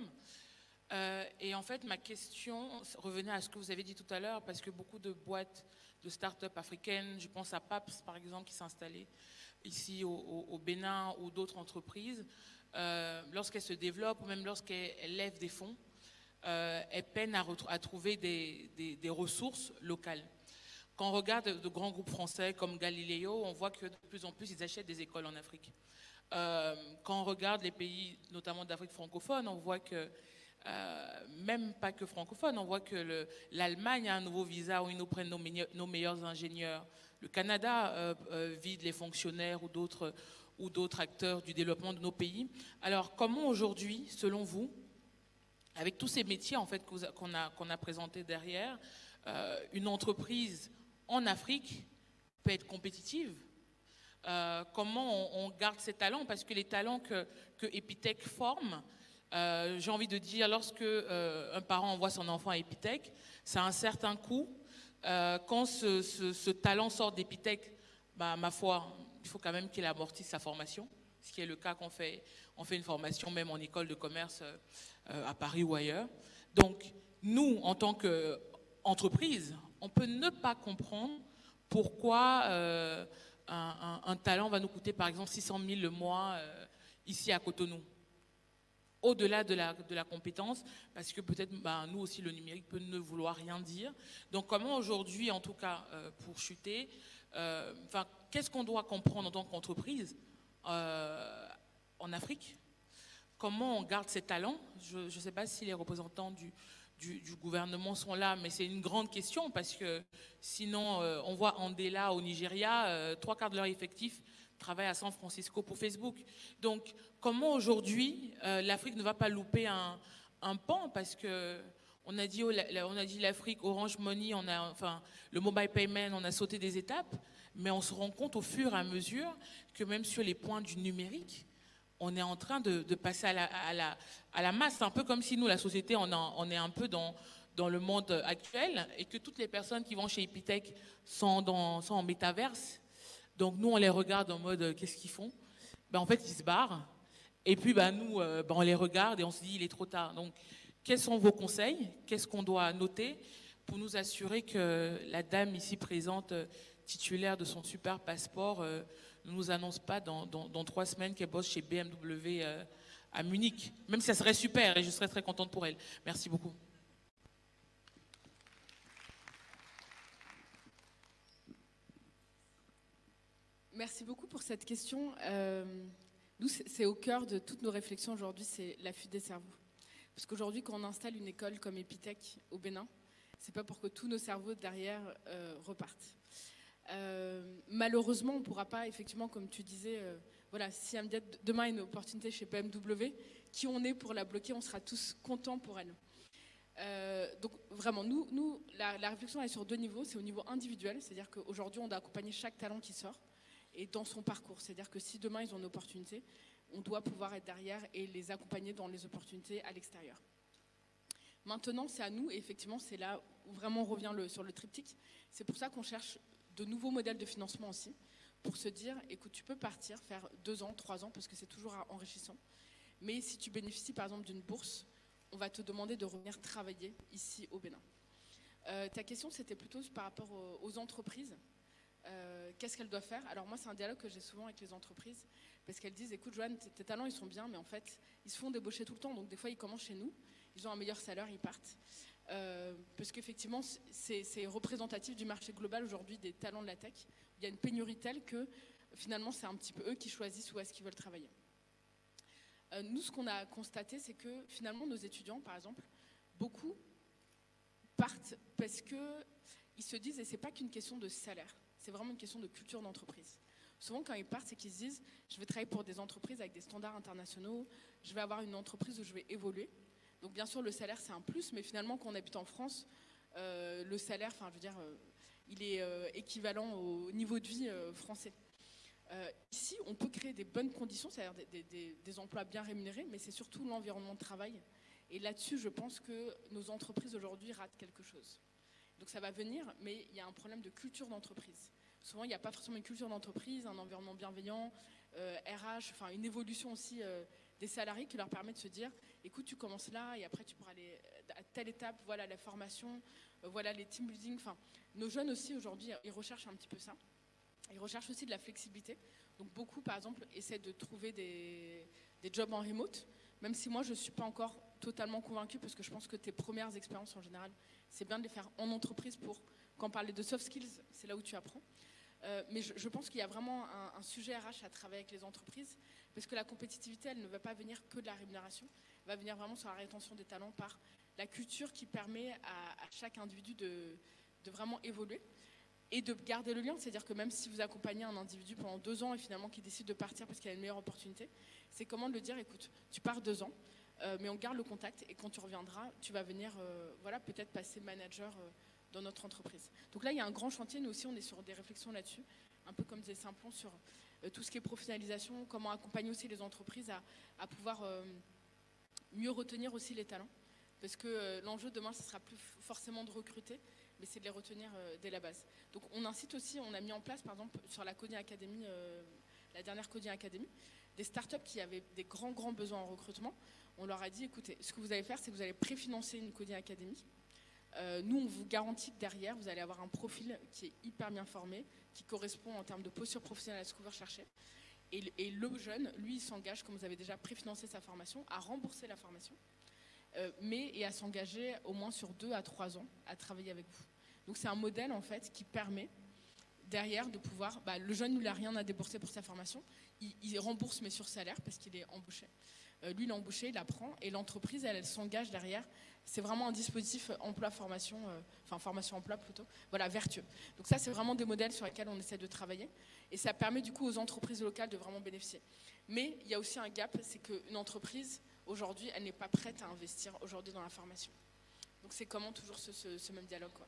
Et en fait, ma question revenait à ce que vous avez dit tout à l'heure, parce que beaucoup de boîtes de start-up africaines, je pense à PAPS par exemple, qui s'est installée ici au Bénin ou d'autres entreprises, lorsqu'elles se développent ou même lorsqu'elles lèvent des fonds, elles peinent à trouver des ressources locales. Quand on regarde de grands groupes français comme Galileo, on voit que de plus en plus, ils achètent des écoles en Afrique. Quand on regarde les pays, notamment d'Afrique francophone, on voit que, même pas que francophone, on voit que l'Allemagne a un nouveau visa où ils nous prennent nos meilleurs ingénieurs. Le Canada vide les fonctionnaires ou d'autres acteurs du développement de nos pays. Alors, comment aujourd'hui, selon vous, avec tous ces métiers en fait qu'on a présentés derrière, une entreprise en Afrique peut être compétitive? Comment on garde ces talents? Parce que les talents que Epitech forme, j'ai envie de dire, lorsque un parent envoie son enfant à Epitech, ça a un certain coût. Quand ce talent sort d'Epitech, ma foi, il faut quand même qu'il amortisse sa formation, ce qui est le cas qu'on fait une formation même en école de commerce à Paris ou ailleurs. Donc, nous, en tant qu'entreprise, on peut ne pas comprendre pourquoi un talent va nous coûter, par exemple, 600 000 le mois ici à Cotonou. Au-delà de la compétence, parce que peut-être, nous aussi, le numérique peut ne vouloir rien dire. Donc, comment aujourd'hui, en tout cas, pour chuter, qu'est-ce qu'on doit comprendre en tant qu'entreprise en Afrique? Comment on garde ces talents? Je ne sais pas si les représentants du gouvernement sont là, mais c'est une grande question parce que sinon, on voit Andela au Nigeria, 3/4 de leur effectif travaillent à San Francisco pour Facebook. Donc, comment aujourd'hui l'Afrique ne va pas louper un pan? Parce que on a dit l'Afrique, Orange Money, le mobile payment, on a sauté des étapes, mais on se rend compte au fur et à mesure que même sur les points du numérique, on est en train de passer à la masse. C'est un peu comme si nous, la société, on est un peu dans le monde actuel et que toutes les personnes qui vont chez Epitech sont en métaverse. Donc nous, on les regarde en mode qu'est-ce qu'ils font? En fait, ils se barrent. Et puis nous, on les regarde et on se dit il est trop tard. Donc quels sont vos conseils? Qu'est-ce qu'on doit noter pour nous assurer que la dame ici présente, titulaire de son super passeport, ne nous annonce pas dans 3 semaines qu'elle bosse chez BMW à Munich, même si ça serait super et je serais très contente pour elle. Merci beaucoup. Merci beaucoup pour cette question. Nous, c'est au cœur de toutes nos réflexions aujourd'hui, c'est la fuite des cerveaux. Parce qu'aujourd'hui, quand on installe une école comme Epitech au Bénin, c'est pas pour que tous nos cerveaux derrière repartent. Malheureusement, on ne pourra pas, effectivement, comme tu disais, voilà, si Amdiat demain a une opportunité chez BMW, qui on est pour la bloquer, on sera tous contents pour elle. Donc vraiment, nous la réflexion est sur 2 niveaux. C'est au niveau individuel, c'est-à-dire qu'aujourd'hui, on doit accompagner chaque talent qui sort et dans son parcours. C'est-à-dire que si demain, ils ont une opportunité, on doit pouvoir être derrière et les accompagner dans les opportunités à l'extérieur. Maintenant, c'est à nous, et effectivement, c'est là où vraiment on revient sur le triptyque. C'est pour ça qu'on cherche de nouveaux modèles de financement aussi, pour se dire, écoute, tu peux partir, faire 2 ans, 3 ans, parce que c'est toujours enrichissant. Mais si tu bénéficies par exemple d'une bourse, on va te demander de revenir travailler ici au Bénin. Ta question, c'était plutôt par rapport aux entreprises. Qu'est-ce qu'elles doivent faire? Alors moi, c'est un dialogue que j'ai souvent avec les entreprises, parce qu'elles disent, écoute Joanne, tes talents, ils sont bien, mais en fait, ils se font débaucher tout le temps. Donc des fois, ils commencent chez nous, ils ont un meilleur salaire, ils partent. Parce qu'effectivement, c'est représentatif du marché global aujourd'hui des talents de la tech. Il y a une pénurie telle que finalement, c'est un petit peu eux qui choisissent où est-ce qu'ils veulent travailler. Nous, ce qu'on a constaté, c'est que finalement, nos étudiants, par exemple, beaucoup partent parce qu'ils se disent, et ce n'est pas qu'une question de salaire, c'est vraiment une question de culture d'entreprise. Souvent, quand ils partent, c'est qu'ils se disent, je vais travailler pour des entreprises avec des standards internationaux, je vais avoir une entreprise où je vais évoluer. Donc bien sûr, le salaire, c'est un plus, mais finalement, quand on habite en France, le salaire, enfin, je veux dire, il est équivalent au niveau de vie français. Ici, on peut créer des bonnes conditions, c'est-à-dire des emplois bien rémunérés, mais c'est surtout l'environnement de travail. Et là-dessus, je pense que nos entreprises aujourd'hui ratent quelque chose. Donc ça va venir, mais il y a un problème de culture d'entreprise. Souvent, il n'y a pas forcément une culture d'entreprise, un environnement bienveillant, RH, enfin une évolution aussi des salariés qui leur permet de se dire, écoute, tu commences là et après tu pourras aller à telle étape, voilà la formation, voilà les team building. Enfin, nos jeunes aussi aujourd'hui, ils recherchent un petit peu ça. Ils recherchent aussi de la flexibilité. Donc beaucoup, par exemple, essaient de trouver des jobs en remote, même si moi, je ne suis pas encore totalement convaincue, parce que je pense que tes premières expériences, en général, c'est bien de les faire en entreprise pour, quand on parle de soft skills, c'est là où tu apprends. Mais je pense qu'il y a vraiment un sujet RH à travailler avec les entreprises, parce que la compétitivité, elle ne va pas venir que de la rémunération, elle va venir vraiment sur la rétention des talents par la culture qui permet à chaque individu de vraiment évoluer. Et de garder le lien, c'est-à-dire que même si vous accompagnez un individu pendant 2 ans et finalement qu'il décide de partir parce qu'il a une meilleure opportunité, c'est comment de le dire, écoute, tu pars 2 ans, mais on garde le contact et quand tu reviendras, tu vas venir voilà, peut-être passer manager dans notre entreprise. Donc là, il y a un grand chantier, nous aussi on est sur des réflexions là-dessus, un peu comme disait Simplon sur tout ce qui est professionnalisation, comment accompagner aussi les entreprises à pouvoir mieux retenir aussi les talents. Parce que l'enjeu demain, ce ne sera plus forcément de recruter, mais c'est de les retenir dès la base. Donc on incite aussi, on a mis en place par exemple sur la Coding Academy, la dernière Coding Academy, des startups qui avaient des grands besoins en recrutement. On leur a dit, écoutez, ce que vous allez faire, c'est que vous allez préfinancer une Coding Academy. Nous, on vous garantit que derrière, vous allez avoir un profil qui est hyper bien formé, qui correspond en termes de posture professionnelle à ce que vous recherchez. Et le jeune, lui, il s'engage, comme vous avez déjà préfinancé sa formation, à rembourser la formation. Et à s'engager au moins sur 2 à 3 ans à travailler avec vous. Donc c'est un modèle en fait qui permet derrière de pouvoir, le jeune il n'a rien à débourser pour sa formation, il rembourse mais sur salaire parce qu'il est embauché. Lui il est embauché, il apprend et l'entreprise elle s'engage derrière. C'est vraiment un dispositif emploi-formation, enfin formation-emploi plutôt, voilà, vertueux. Donc ça c'est vraiment des modèles sur lesquels on essaie de travailler et ça permet du coup aux entreprises locales de vraiment bénéficier. Mais il y a aussi un gap, c'est qu'une entreprise aujourd'hui, elle n'est pas prête à investir aujourd'hui dans la formation. Donc c'est comment toujours ce même dialogue, quoi.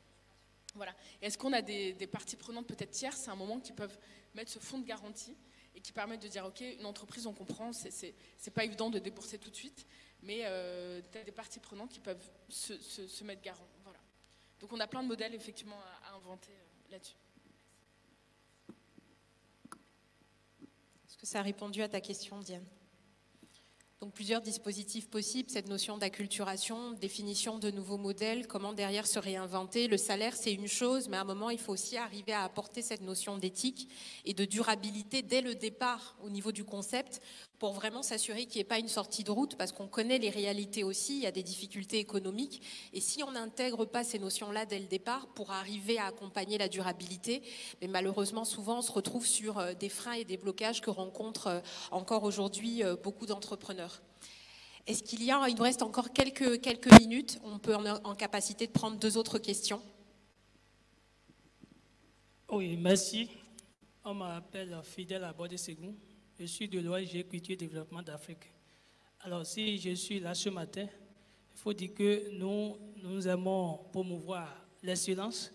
Voilà. Est-ce qu'on a des parties prenantes peut-être tierces, c'est un moment qui peuvent mettre ce fonds de garantie et qui permettent de dire, ok, une entreprise, on comprend, c'est pas évident de débourser tout de suite, mais tu as des parties prenantes qui peuvent se mettre garant. Voilà. Donc on a plein de modèles effectivement à inventer là-dessus. Est-ce que ça a répondu à ta question, Diane ? Donc plusieurs dispositifs possibles, cette notion d'acculturation, définition de nouveaux modèles, comment derrière se réinventer. Le salaire, c'est une chose, mais à un moment, il faut aussi arriver à apporter cette notion d'éthique et de durabilité dès le départ au niveau du concept pour vraiment s'assurer qu'il n'y ait pas une sortie de route parce qu'on connaît les réalités aussi, il y a des difficultés économiques. Et si on n'intègre pas ces notions-là dès le départ pour arriver à accompagner la durabilité, mais malheureusement, souvent, on se retrouve sur des freins et des blocages que rencontrent encore aujourd'hui beaucoup d'entrepreneurs. Est-ce qu'il nous reste encore quelques minutes, on peut en capacité de prendre 2 autres questions. Oui, merci. On m'appelle Fidèle Abodé-Ségoum. Je suis de l'ONG Culture et Développement d'Afrique. Alors, si je suis là ce matin, il faut dire que nous aimons promouvoir l'excellence.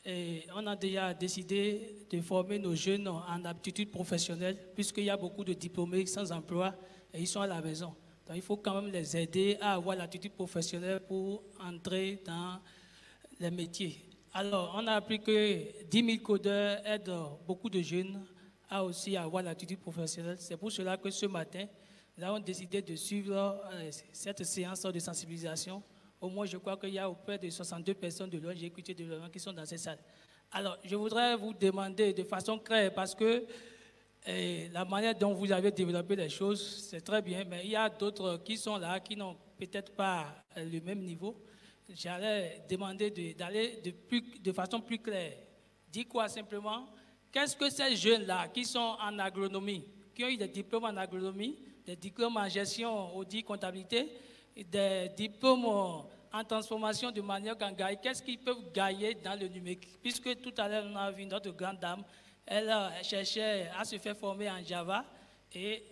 Et on a déjà décidé de former nos jeunes en aptitudes professionnelles, puisqu'il y a beaucoup de diplômés sans emploi et ils sont à la maison. Donc il faut quand même les aider à avoir l'attitude professionnelle pour entrer dans les métiers. Alors, on a appris que 10 000 codeurs aident beaucoup de jeunes à aussi avoir l'attitude professionnelle. C'est pour cela que ce matin, nous avons décidé de suivre cette séance de sensibilisation. Au moins, je crois qu'il y a auprès de 62 personnes de l'ONG Équité de Développement qui sont dans ces salles. Alors, je voudrais vous demander de façon claire, parce que la manière dont vous avez développé les choses, c'est très bien, mais il y a d'autres qui sont là, qui n'ont peut-être pas le même niveau. J'allais demander d'aller de façon plus claire. Dis quoi simplement? Qu'est-ce que ces jeunes-là qui sont en agronomie, qui ont eu des diplômes en agronomie, des diplômes en gestion, audit, comptabilité, des diplômes en transformation de manière gangaï, qu'est-ce qu'ils peuvent gagner dans le numérique? Puisque tout à l'heure, on a vu notre grande dame, elle cherchait à se faire former en Java et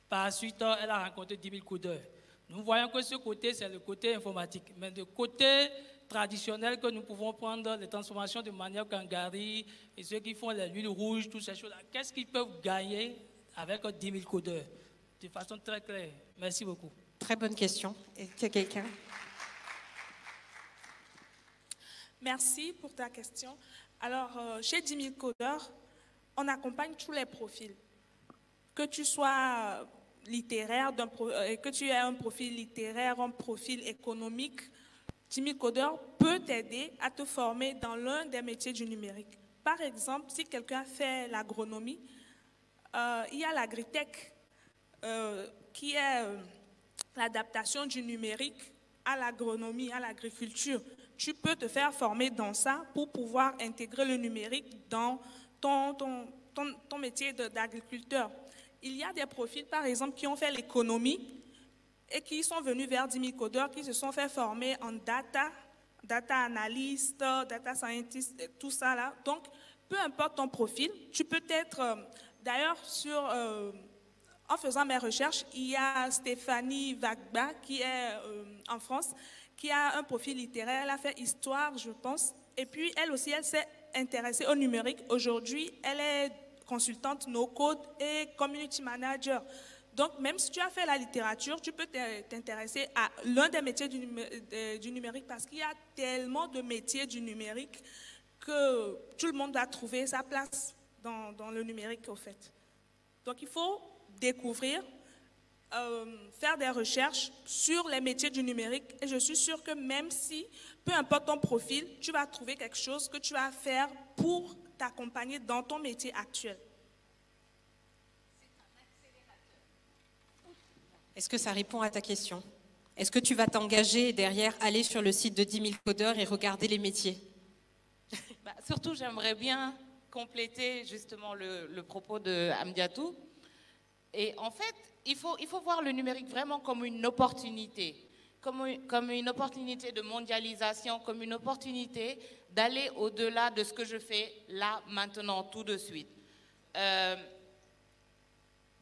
par la suite, elle a rencontré 10 000 codeurs. Nous voyons que ce côté, c'est le côté informatique. Mais le côté traditionnel que nous pouvons prendre, les transformations de manière kangari et ceux qui font les huiles rouges, toutes ces choses-là, qu'est-ce qu'ils peuvent gagner avec 10 000 codeurs? De façon très claire. Merci beaucoup. Très bonne question. Est-ce qu'il y a quelqu'un? Merci pour ta question. Alors, chez 10 000 codeurs, on accompagne tous les profils. Que tu sois littéraire, que tu aies un profil littéraire, un profil économique, 10 000 codeurs peut t'aider à te former dans l'un des métiers du numérique. Par exemple, si quelqu'un fait l'agronomie, il y a l'agritech, qui est l'adaptation du numérique à l'agronomie, à l'agriculture. Tu peux te faire former dans ça pour pouvoir intégrer le numérique dans ton métier d'agriculteur. Il y a des profils, par exemple, qui ont fait l'économie et qui sont venus vers 10 000 codeurs, qui se sont fait former en data analyst, data scientist, tout ça là. Donc, peu importe ton profil, tu peux être, d'ailleurs, en faisant mes recherches, il y a Stéphanie Vagba, qui est en France, qui a un profil littéraire. Elle a fait histoire, je pense. Et puis, elle aussi, elle s'est intéressée au numérique. Aujourd'hui, elle est consultante no-code et community manager. Donc, même si tu as fait la littérature, tu peux t'intéresser à l'un des métiers du numérique parce qu'il y a tellement de métiers du numérique que tout le monde a trouvé sa place dans le numérique, au fait. Donc, il faut découvrir, faire des recherches sur les métiers du numérique et je suis sûre que même si, peu importe ton profil, tu vas trouver quelque chose que tu vas faire pour t'accompagner dans ton métier actuel. Est-ce que ça répond à ta question? Est-ce que tu vas t'engager et derrière aller sur le site de 10 000 codeurs et regarder les métiers? Surtout, j'aimerais bien compléter justement le propos de Amdiatou. Et en fait, il faut voir le numérique vraiment comme une opportunité, comme une opportunité de mondialisation, comme une opportunité d'aller au-delà de ce que je fais là, maintenant, tout de suite.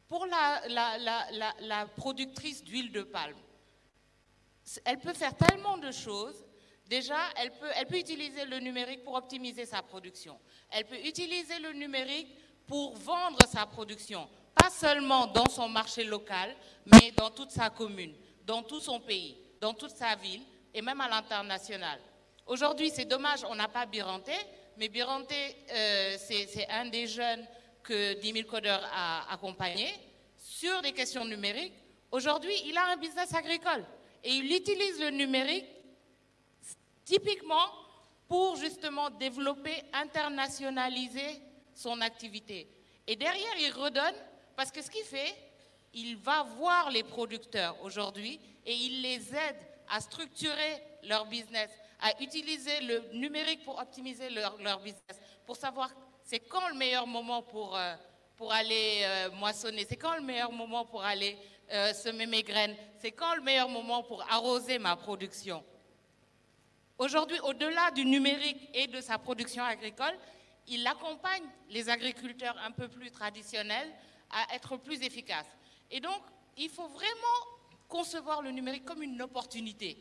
Pour la productrice d'huile de palme, elle peut faire tellement de choses. Déjà, elle peut utiliser le numérique pour optimiser sa production. Elle peut utiliser le numérique pour vendre sa production, pas seulement dans son marché local, mais dans toute sa commune, dans tout son pays, dans toute sa ville et même à l'international. Aujourd'hui, c'est dommage, on n'a pas Biranté, mais Biranté, c'est un des jeunes que 10 000 codeurs a accompagné sur des questions numériques. Aujourd'hui, il a un business agricole et il utilise le numérique typiquement pour justement développer, internationaliser son activité. Et derrière, il redonne, parce que ce qu'il fait, il va voir les producteurs aujourd'hui et il les aide à structurer leur business, à utiliser le numérique pour optimiser leur business, pour savoir c'est quand le meilleur moment pour aller moissonner, c'est quand le meilleur moment pour aller semer mes graines, c'est quand le meilleur moment pour arroser ma production. Aujourd'hui, au-delà du numérique et de sa production agricole, il accompagne les agriculteurs un peu plus traditionnels à être plus efficaces. Et donc, il faut vraiment concevoir le numérique comme une opportunité.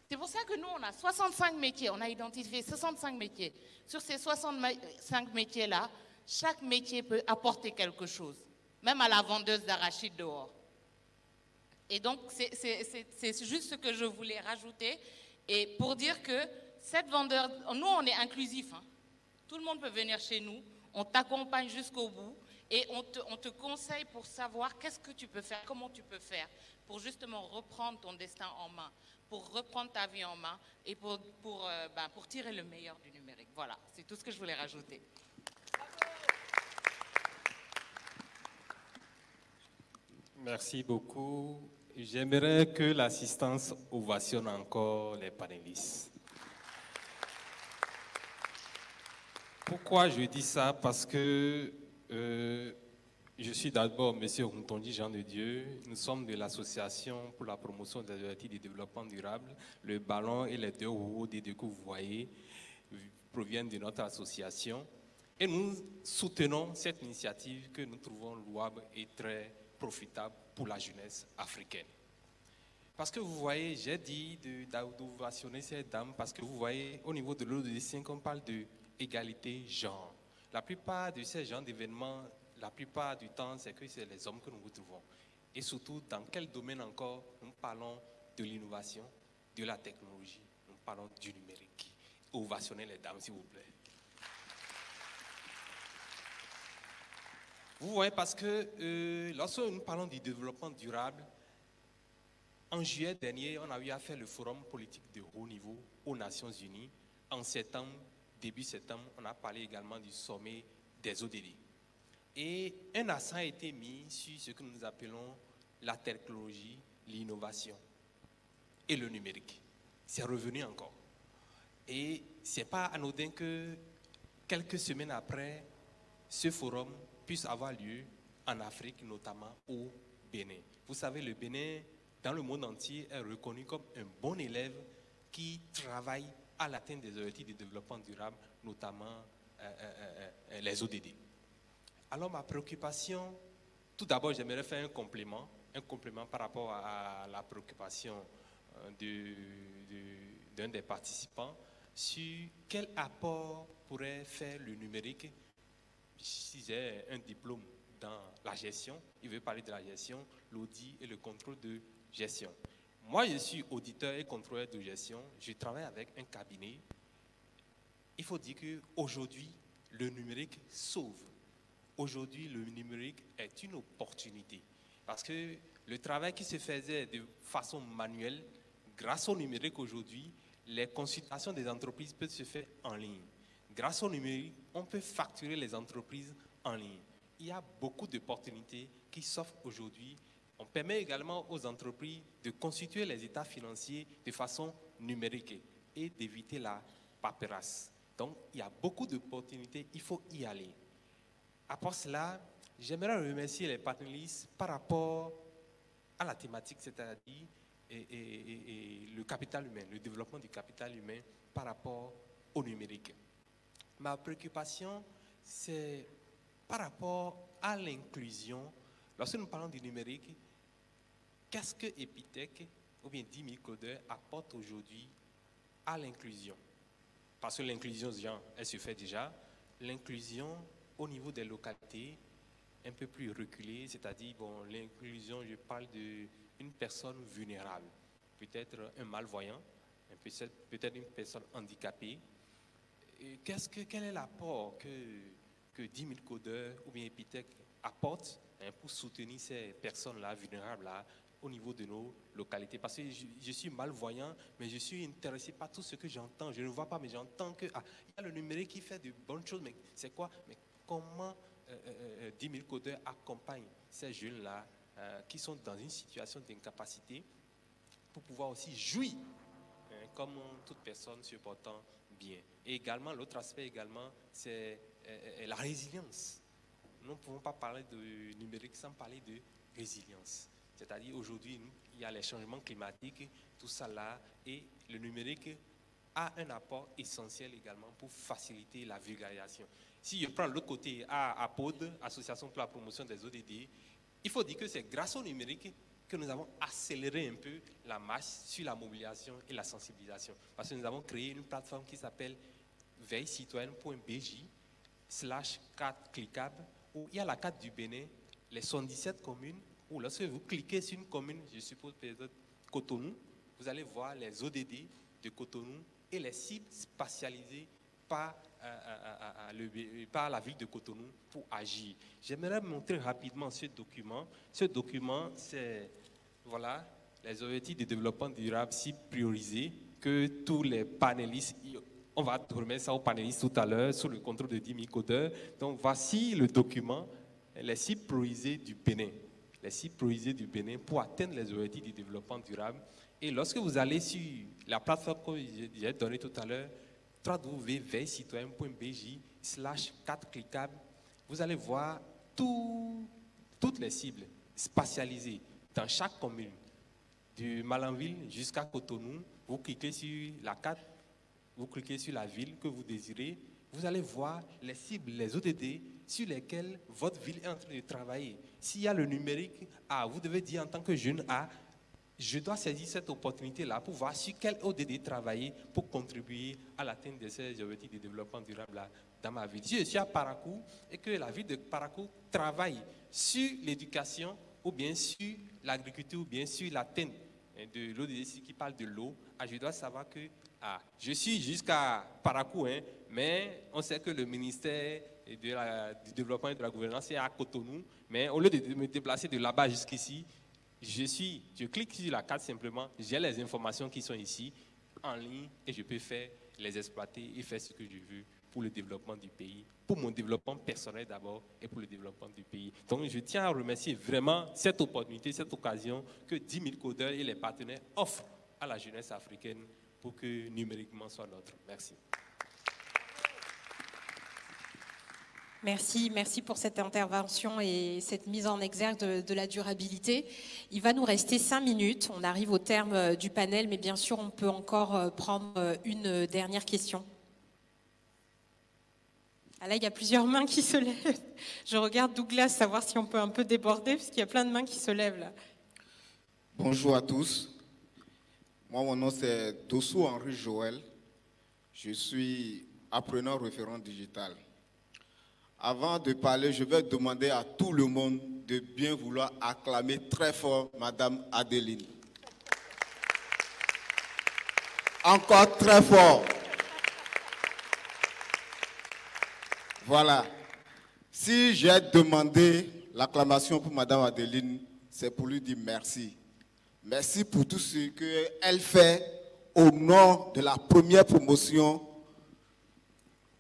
C'est pour ça que nous, on a 65 métiers, on a identifié 65 métiers. Sur ces 65 métiers-là, chaque métier peut apporter quelque chose, même à la vendeuse d'arachides dehors. Et donc, c'est juste ce que je voulais rajouter. Et pour dire que cette vendeur, nous, on est inclusif. Hein. Tout le monde peut venir chez nous. On t'accompagne jusqu'au bout. Et on te conseille pour savoir qu'est-ce que tu peux faire, comment tu peux faire pour justement reprendre ton destin en main, pour reprendre ta vie en main et pour tirer le meilleur du numérique. Voilà, c'est tout ce que je voulais rajouter. Merci beaucoup. J'aimerais que l'assistance ovationne encore les panélistes. Pourquoi je dis ça? Parce que je suis d'abord M. Runtondi Jean de Dieu. Nous sommes de l'association pour la promotion des objectifs de développement durable. Le ballon et les deux roues des deux que vous voyez proviennent de notre association. Et nous soutenons cette initiative que nous trouvons louable et très profitable pour la jeunesse africaine. Parce que vous voyez, j'ai dit d'ovationner ces dames parce que vous voyez, au niveau de l'ODD5, on parle d'égalité genre. La plupart de ces genres d'événements, la plupart du temps, c'est que c'est les hommes que nous retrouvons. Et surtout, dans quel domaine encore nous parlons de l'innovation, de la technologie, nous parlons du numérique. Ovationnez les dames, s'il vous plaît. Vous voyez, parce que lorsque nous parlons du développement durable, en juillet dernier, on a eu à faire le forum politique de haut niveau aux Nations Unies. En septembre, début septembre, on a parlé également du sommet des ODD. Et un accent a été mis sur ce que nous appelons la technologie, l'innovation et le numérique. C'est revenu encore. Et ce n'est pas anodin que quelques semaines après, ce forum puisse avoir lieu en Afrique, notamment au Bénin. Vous savez, le Bénin, dans le monde entier, est reconnu comme un bon élève qui travaille à l'atteinte des objectifs de développement durable, notamment les ODD. Alors ma préoccupation, tout d'abord j'aimerais faire un complément par rapport à la préoccupation d'un des participants sur quel apport pourrait faire le numérique si j'ai un diplôme dans la gestion, il veut parler de la gestion, l'audit et le contrôle de gestion. Moi, je suis auditeur et contrôleur de gestion. Je travaille avec un cabinet. Il faut dire qu'aujourd'hui, le numérique sauve. Aujourd'hui, le numérique est une opportunité. Parce que le travail qui se faisait de façon manuelle, grâce au numérique aujourd'hui, les consultations des entreprises peuvent se faire en ligne. Grâce au numérique, on peut facturer les entreprises en ligne. Il y a beaucoup d'opportunités qui s'offrent aujourd'hui. On permet également aux entreprises de constituer les états financiers de façon numérique et d'éviter la paperasse. Donc, il y a beaucoup d'opportunités, il faut y aller. Après cela, j'aimerais remercier les panélistes par rapport à la thématique, c'est-à-dire le capital humain, le développement du capital humain par rapport au numérique. Ma préoccupation, c'est par rapport à l'inclusion. Lorsque nous parlons du numérique, qu'est-ce que Epitech ou bien 10 000 codeurs apportent aujourd'hui à l'inclusion? Parce que l'inclusion, elle se fait déjà. L'inclusion au niveau des localités, un peu plus reculée, c'est-à-dire, bon, l'inclusion, je parle d'une personne vulnérable, peut-être un malvoyant, peut-être une personne handicapée. Quel est l'apport que 10 000 codeurs ou bien Epitech apportent pour soutenir ces personnes-là, vulnérables-là, au niveau de nos localités? Parce que je suis malvoyant, mais je suis intéressé par tout ce que j'entends. Je ne vois pas, mais j'entends qu'il y a le numérique qui fait de bonnes choses. Mais c'est quoi? Mais comment 10 000 codeurs accompagnent ces jeunes-là qui sont dans une situation d'incapacité pour pouvoir aussi jouir comme toute personne se portant bien. Et également, l'autre aspect également, c'est la résilience. Nous ne pouvons pas parler de numérique sans parler de résilience. C'est-à-dire aujourd'hui, il y a les changements climatiques, tout ça là, et le numérique a un apport essentiel également pour faciliter la vulgarisation. Si je prends l'autre côté, à APOD, Association pour la promotion des ODD, il faut dire que c'est grâce au numérique que nous avons accéléré un peu la marche sur la mobilisation et la sensibilisation. Parce que nous avons créé une plateforme qui s'appelle veillecitoyenne.bj/carte cliquable, où il y a la carte du Bénin, les 77 communes ou lorsque vous cliquez sur une commune, je suppose peut-être Cotonou, vous allez voir les ODD de Cotonou et les cibles spatialisées par la ville de Cotonou pour agir. J'aimerais montrer rapidement ce document. Ce document, c'est voilà, les objectifs de développement durable cibles priorisés que tous les panélistes, on va remettre ça aux panélistes tout à l'heure sous le contrôle de 10 000 codeurs. Donc voici le document, les cibles priorisées du Bénin. Les cibles priorisées du Bénin pour atteindre les objectifs de développement durable. Et lorsque vous allez sur la plateforme que j'ai donnée tout à l'heure, www.veillecitoyen.bj/4 cliquables, vous allez voir toutes les cibles spatialisées dans chaque commune, du Malanville jusqu'à Cotonou. Vous cliquez sur la carte, vous cliquez sur la ville que vous désirez, vous allez voir les cibles, les ODD sur lesquelles votre ville est en train de travailler. S'il y a le numérique, vous devez dire en tant que jeune, je dois saisir cette opportunité-là pour voir sur quel ODD travailler pour contribuer à l'atteinte de ces objectifs de développement durable là, dans ma ville. Si je suis à Parakou et que la ville de Parakou travaille sur l'éducation ou bien sur l'agriculture ou bien sur l'atteinte de l'ODD qui parle de l'eau, je dois savoir que je suis jusqu'à Parakou, mais on sait que le ministère du développement et de la gouvernance est à Cotonou, mais au lieu de me déplacer de là-bas jusqu'ici, je clique sur la carte simplement, j'ai les informations qui sont ici en ligne et je peux les exploiter et faire ce que je veux pour le développement du pays, pour mon développement personnel d'abord et pour le développement du pays. Donc je tiens à remercier vraiment cette opportunité, cette occasion que 10 000 codeurs et les partenaires offrent à la jeunesse africaine pour que numériquement soit nôtre. Merci. Merci pour cette intervention et cette mise en exergue de la durabilité. Il va nous rester 5 minutes. On arrive au terme du panel, mais bien sûr, on peut encore prendre une dernière question. Là, il y a plusieurs mains qui se lèvent. Je regarde Douglas, savoir si on peut un peu déborder, parce qu'il y a plein de mains qui se lèvent là. Bonjour à tous. Moi, mon nom c'est Dossou Henri Joël. Je suis apprenant référent digital. Avant de parler, je vais demander à tout le monde de bien vouloir acclamer très fort Madame Adeline. Encore très fort. Voilà. Si j'ai demandé l'acclamation pour Madame Adeline, c'est pour lui dire merci. Merci pour tout ce qu'elle fait au nom de la première promotion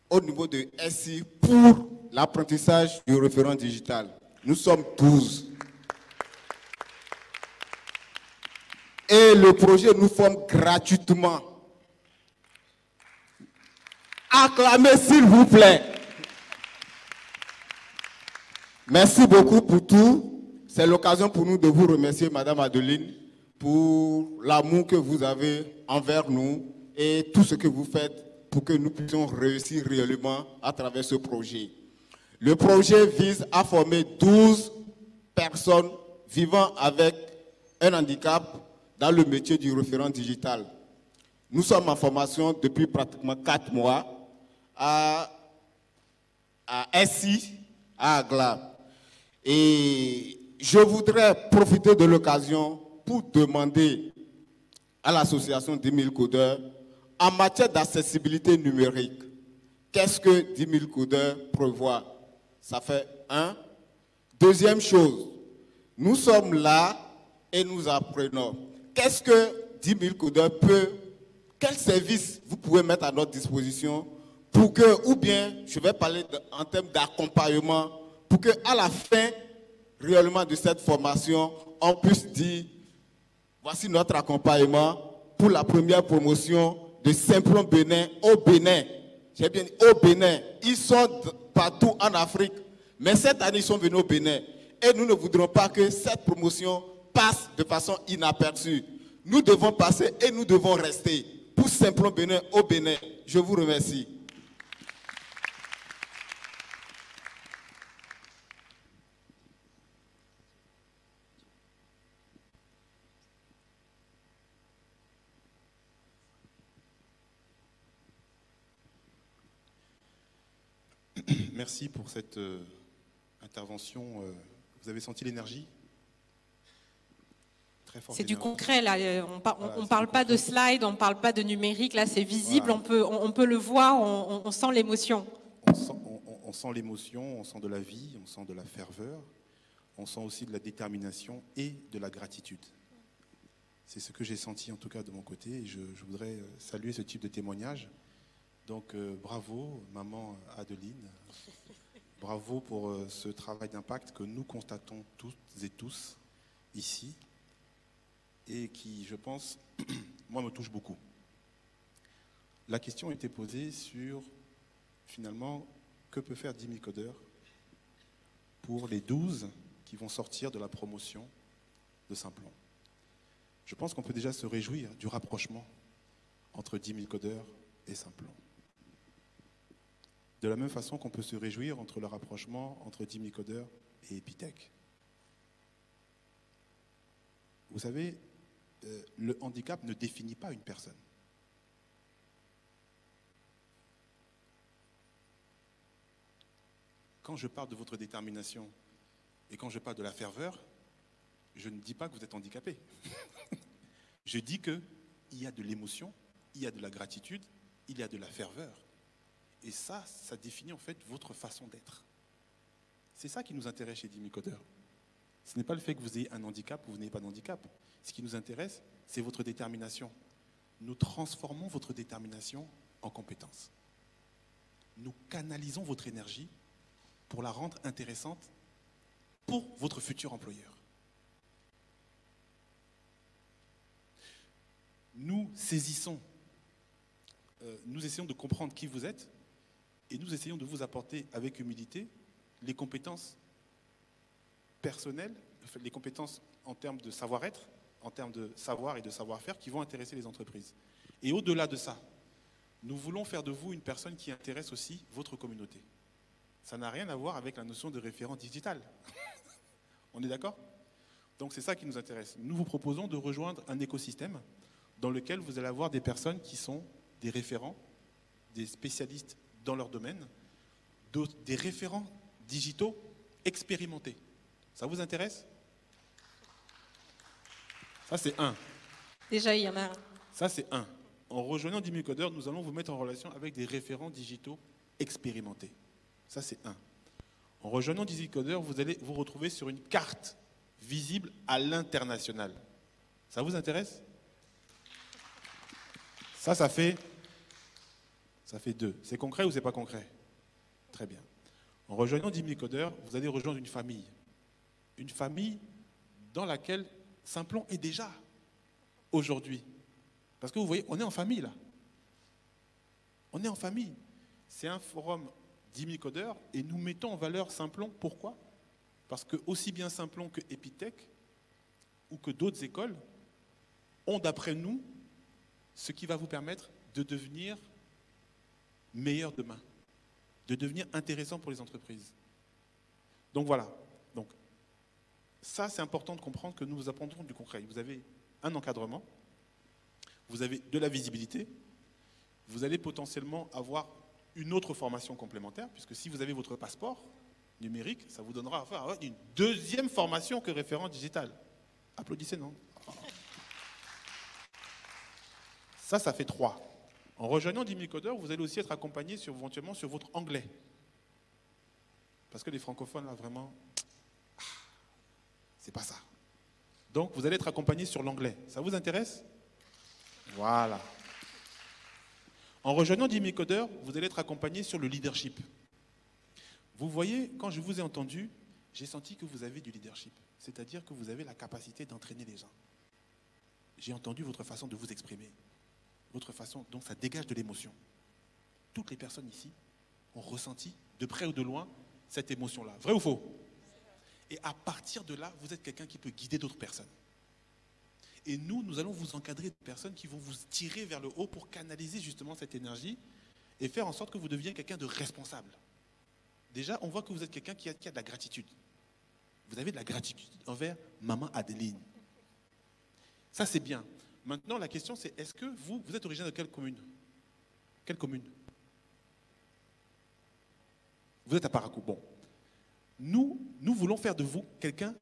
au niveau de SI pour l'apprentissage du référent digital. Nous sommes 12. Et le projet nous forme gratuitement. Acclamez s'il vous plaît. Merci beaucoup pour tout. C'est l'occasion pour nous de vous remercier, Madame Adeline, pour l'amour que vous avez envers nous et tout ce que vous faites pour que nous puissions réussir réellement à travers ce projet. Le projet vise à former 12 personnes vivant avec un handicap dans le métier du référent digital. Nous sommes en formation depuis pratiquement 4 mois à SI, à Agla. Et je voudrais profiter de l'occasion pour demander à l'association 10 000 codeurs, en matière d'accessibilité numérique, qu'est-ce que 10 000 codeurs prévoit? Ça fait un. Deuxième chose, nous sommes là et nous apprenons. Qu'est-ce que 10 000 codeurs peut, quel service vous pouvez mettre à notre disposition pour que, ou bien, je vais parler en termes d'accompagnement, pour qu'à la fin réellement de cette formation, on puisse dire, voici notre accompagnement pour la première promotion de Simplon Bénin au Bénin. J'ai bien dit au Bénin. Ils sont partout en Afrique, mais cette année, ils sont venus au Bénin. Et nous ne voudrons pas que cette promotion passe de façon inaperçue. Nous devons passer et nous devons rester pour Simplon Bénin au Bénin. Je vous remercie. Merci pour cette intervention. Vous avez senti l'énergie? C'est du concret, là. On ne parle pas de slide, on ne parle pas de numérique. Là, c'est visible, voilà. on peut le voir, on sent l'émotion. On sent l'émotion, on sent de la vie, on sent de la ferveur, on sent aussi de la détermination et de la gratitude. C'est ce que j'ai senti, en tout cas, de mon côté. Et je voudrais saluer ce type de témoignage. Donc, bravo, maman Adeline. Bravo pour ce travail d'impact que nous constatons toutes et tous ici. Et qui, je pense, moi, me touche beaucoup. La question a été posée sur, finalement, que peut faire 10 000 codeurs pour les 12 qui vont sortir de la promotion de Simplon. Je pense qu'on peut déjà se réjouir du rapprochement entre 10 000 codeurs et Simplon. De la même façon qu'on peut se réjouir entre le rapprochement entre 10 000 codeurs et Epitech. Vous savez, le handicap ne définit pas une personne. Quand je parle de votre détermination et quand je parle de la ferveur, je ne dis pas que vous êtes handicapé. Je dis qu'il y a de l'émotion, il y a de la gratitude, il y a de la ferveur. Et ça définit en fait votre façon d'être. C'est ça qui nous intéresse chez 10 000 codeurs. Ce n'est pas le fait que vous ayez un handicap ou vous n'ayez pas de handicap. Ce qui nous intéresse, c'est votre détermination. Nous transformons votre détermination en compétence. Nous canalisons votre énergie pour la rendre intéressante pour votre futur employeur. Nous saisissons, nous essayons de comprendre qui vous êtes et nous essayons de vous apporter avec humilité les compétences personnelles, les compétences en termes de savoir-être, en termes de savoir et de savoir-faire qui vont intéresser les entreprises. Et au-delà de ça, nous voulons faire de vous une personne qui intéresse aussi votre communauté. Ça n'a rien à voir avec la notion de référent digital. On est d'accord? Donc c'est ça qui nous intéresse. Nous vous proposons de rejoindre un écosystème dans lequel vous allez avoir des personnes qui sont des référents, des spécialistes dans leur domaine, des référents digitaux expérimentés. Ça vous intéresse? Ça, c'est un. Déjà, il y en a un. Ça, c'est un. En rejoignant 10 000 codeurs, nous allons vous mettre en relation avec des référents digitaux expérimentés. Ça, c'est un. En rejoignant 10 000 codeurs, vous allez vous retrouver sur une carte visible à l'international. Ça vous intéresse? Ça fait 2. C'est concret ou c'est pas concret? Très bien. En rejoignant 10 000 codeurs, vous allez rejoindre une famille. Une famille dans laquelle Simplon est déjà aujourd'hui. Parce que vous voyez, on est en famille là. On est en famille. C'est un forum 10 000 codeurs et nous mettons en valeur Simplon. Pourquoi? Parce que aussi bien Simplon que Epitech ou que d'autres écoles ont d'après nous ce qui va vous permettre de devenir meilleur demain, de devenir intéressant pour les entreprises. Donc voilà. Donc, ça, c'est important de comprendre que nous vous apprendrons du concret. Vous avez un encadrement, vous avez de la visibilité, vous allez potentiellement avoir une autre formation complémentaire, puisque si vous avez votre passeport numérique, ça vous donnera à faire une deuxième formation que référent digital. Applaudissez, non? Ça fait 3. En rejoignant 10 000 codeurs, vous allez aussi être accompagné éventuellement sur votre anglais. Parce que les francophones, là, vraiment, c'est pas ça. Donc, vous allez être accompagné sur l'anglais. Ça vous intéresse? Voilà. En rejoignant 10 000 codeurs, vous allez être accompagné sur le leadership. Vous voyez, quand je vous ai entendu, j'ai senti que vous avez du leadership. C'est-à-dire que vous avez la capacité d'entraîner les gens. J'ai entendu votre façon de vous exprimer. Votre façon, donc ça dégage de l'émotion. Toutes les personnes ici ont ressenti, de près ou de loin, cette émotion-là. Vrai ou faux? Et à partir de là, vous êtes quelqu'un qui peut guider d'autres personnes. Et nous allons vous encadrer de personnes qui vont vous tirer vers le haut pour canaliser justement cette énergie et faire en sorte que vous deveniez quelqu'un de responsable. Déjà, on voit que vous êtes quelqu'un qui a de la gratitude. Vous avez de la gratitude envers maman Adeline. Ça, c'est bien. Maintenant, la question, c'est est-ce que vous êtes originaire de quelle commune? Quelle commune? Vous êtes à Parakou. Bon. Nous voulons faire de vous quelqu'un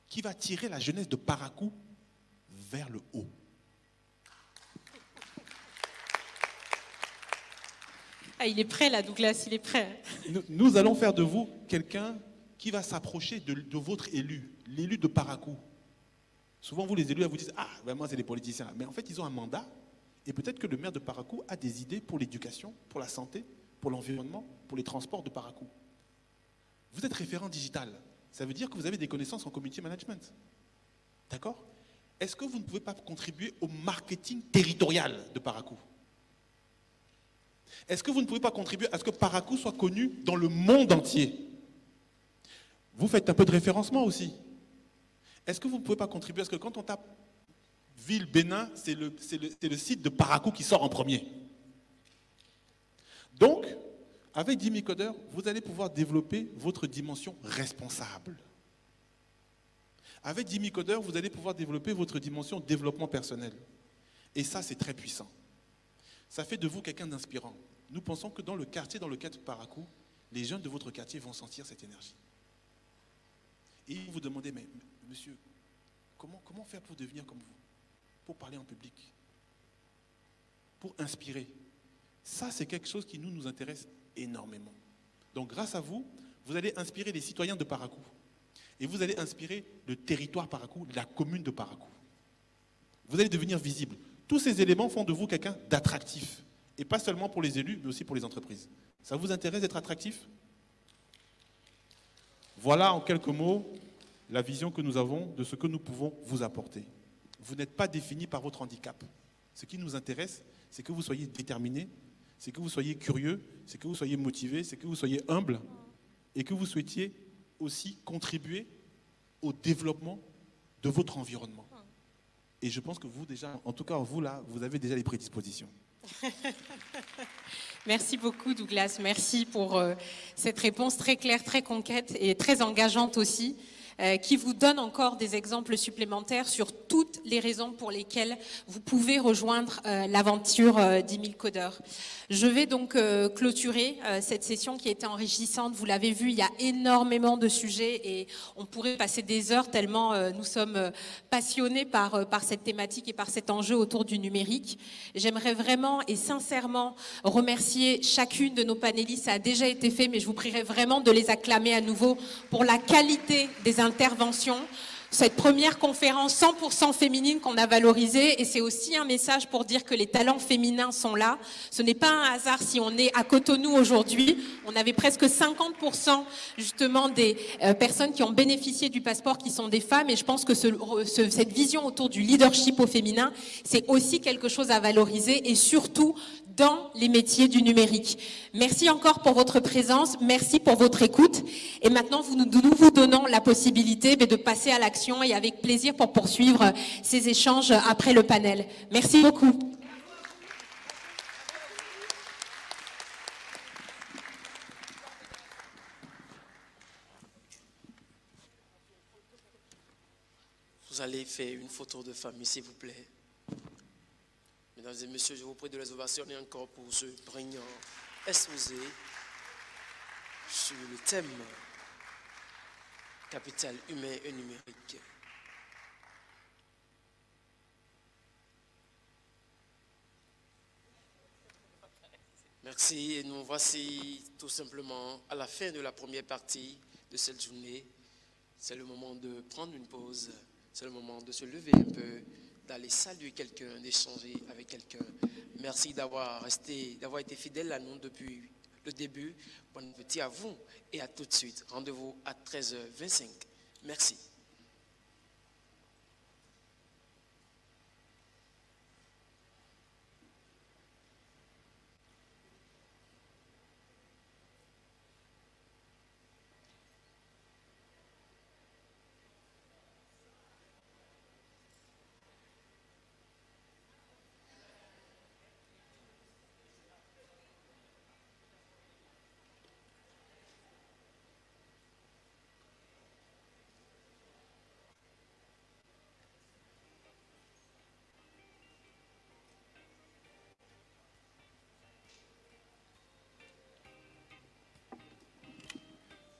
qui va tirer la jeunesse de Parakou vers le haut. Ah, il est prêt là, Douglas, il est prêt. Nous allons faire de vous quelqu'un qui va s'approcher de votre élu, l'élu de Parakou. Souvent, vous les élus, vous dites, ah, ben moi, c'est des politiciens. Mais en fait, ils ont un mandat. Et peut-être que le maire de Parakou a des idées pour l'éducation, pour la santé, pour l'environnement, pour les transports de Parakou. Vous êtes référent digital. Ça veut dire que vous avez des connaissances en community management. D'accord? Est-ce que vous ne pouvez pas contribuer au marketing territorial de Parakou? Est-ce que vous ne pouvez pas contribuer à ce que Parakou soit connu dans le monde entier? Vous faites un peu de référencement aussi. Est-ce que vous ne pouvez pas contribuer à ce que quand on tape Ville Bénin, c'est le site de Parakou qui sort en premier? Donc, avec 10 000 codeurs, vous allez pouvoir développer votre dimension responsable. Avec 10 000 codeurs, vous allez pouvoir développer votre dimension développement personnel. Et ça, c'est très puissant. Ça fait de vous quelqu'un d'inspirant. Nous pensons que dans le quartier, dans le cadre de Parakou, les jeunes de votre quartier vont sentir cette énergie. Et ils vous demandez, mais monsieur, comment faire pour devenir comme vous? Pour parler en public? Pour inspirer? Ça, c'est quelque chose qui nous intéresse énormément. Donc, grâce à vous, vous allez inspirer les citoyens de Parakou. Et vous allez inspirer le territoire Parakou, la commune de Parakou. Vous allez devenir visible. Tous ces éléments font de vous quelqu'un d'attractif. Et pas seulement pour les élus, mais aussi pour les entreprises. Ça vous intéresse d'être attractif? Voilà en quelques mots la vision que nous avons de ce que nous pouvons vous apporter. Vous n'êtes pas défini par votre handicap. Ce qui nous intéresse, c'est que vous soyez déterminé, c'est que vous soyez curieux, c'est que vous soyez motivé, c'est que vous soyez humble et que vous souhaitiez aussi contribuer au développement de votre environnement. Et je pense que vous déjà, en tout cas vous là, vous avez déjà les prédispositions. Merci beaucoup Douglas, merci pour cette réponse très claire, très concrète et très engageante aussi, qui vous donne encore des exemples supplémentaires sur toutes les raisons pour lesquelles vous pouvez rejoindre l'aventure 10 000 codeurs. Je vais donc clôturer cette session qui a été enrichissante. Vous l'avez vu, il y a énormément de sujets et on pourrait passer des heures tellement nous sommes passionnés par cette thématique et par cet enjeu autour du numérique. J'aimerais vraiment et sincèrement remercier chacune de nos panélistes. Ça a déjà été fait, mais je vous prierai vraiment de les acclamer à nouveau pour la qualité des interventions. Cette première conférence 100% féminine qu'on a valorisée, et c'est aussi un message pour dire que les talents féminins sont là. Ce n'est pas un hasard si on est à Cotonou aujourd'hui. On avait presque 50% justement des personnes qui ont bénéficié du passeport qui sont des femmes, et je pense que cette vision autour du leadership au féminin, c'est aussi quelque chose à valoriser, et surtout dans les métiers du numérique. Merci encore pour votre présence, merci pour votre écoute, et maintenant nous vous donnons la possibilité de passer à l'action, et avec plaisir pour poursuivre ces échanges après le panel. Merci beaucoup. Vous allez faire une photo de famille, s'il vous plaît. Mesdames et messieurs, je vous prie de les ovationner encore pour ce brillant exposé sur le thème capital humain et numérique. Merci, et nous voici tout simplement à la fin de la première partie de cette journée. C'est le moment de prendre une pause, c'est le moment de se lever un peu, d'aller saluer quelqu'un, d'échanger avec quelqu'un. Merci d'avoir été fidèle à nous depuis le début. Bon appétit à vous et à tout de suite. Rendez-vous à 13h25. Merci.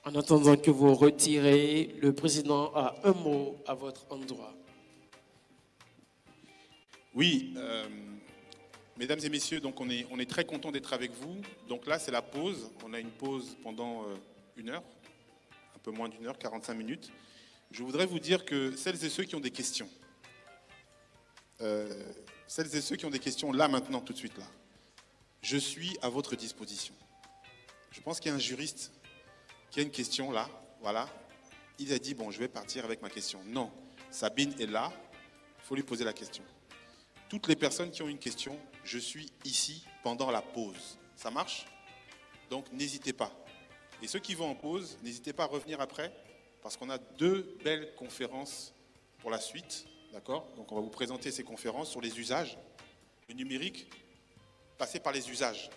En attendant que vous retirez, le président a un mot à votre endroit. Oui, mesdames et messieurs, donc on est très content d'être avec vous. Donc là, c'est la pause. On a une pause pendant 1 heure, un peu moins d'1 heure, 45 minutes. Je voudrais vous dire que celles et ceux qui ont des questions, là, maintenant, tout de suite, là, je suis à votre disposition. Je pense qu'il y a un juriste qui a une question là, voilà. Il a dit, bon, je vais partir avec ma question. Non, Sabine est là, il faut lui poser la question. Toutes les personnes qui ont une question, je suis ici pendant la pause. Ça marche? Donc n'hésitez pas. Et ceux qui vont en pause, n'hésitez pas à revenir après, parce qu'on a 2 belles conférences pour la suite. D'accord? Donc on va vous présenter ces conférences sur les usages. Le numérique, passer par les usages.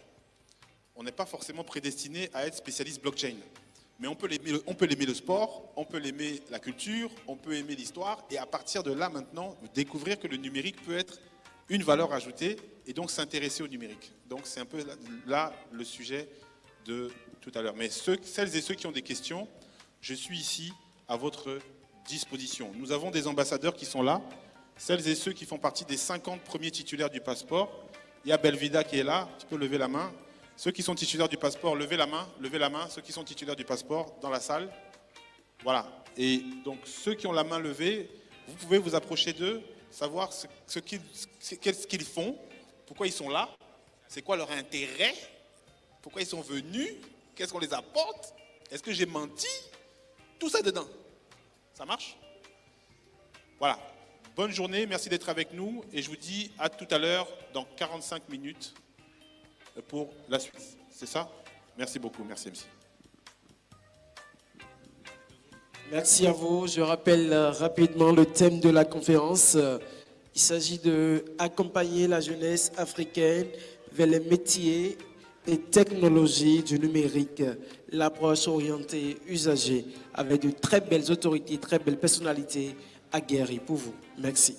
On n'est pas forcément prédestiné à être spécialiste blockchain. Mais on peut aimer le sport, on peut aimer la culture, on peut aimer l'histoire. Et à partir de là, maintenant, découvrir que le numérique peut être une valeur ajoutée et donc s'intéresser au numérique. Donc c'est un peu là le sujet de tout à l'heure. Mais celles et ceux qui ont des questions, je suis ici à votre disposition. Nous avons des ambassadeurs qui sont là, celles et ceux qui font partie des 50 premiers titulaires du passeport. Il y a Belvida qui est là, tu peux lever la main. Ceux qui sont titulaires du passeport, levez la main, ceux qui sont titulaires du passeport dans la salle. Voilà. Et donc ceux qui ont la main levée, vous pouvez vous approcher d'eux, savoir qu'est-ce qu'ils font, pourquoi ils sont là, c'est quoi leur intérêt, pourquoi ils sont venus, qu'est-ce qu'on les apporte, est-ce que j'ai menti, tout ça dedans. Ça marche? Voilà. Bonne journée, merci d'être avec nous et je vous dis à tout à l'heure dans 45 minutes pour la suite. C'est ça? Merci beaucoup, merci MC. Merci à vous. Je rappelle rapidement le thème de la conférence. Il s'agit d'accompagner la jeunesse africaine vers les métiers et technologies du numérique, l'approche orientée usager avec de très belles autorités, très belles personnalités aguerries pour vous. Merci.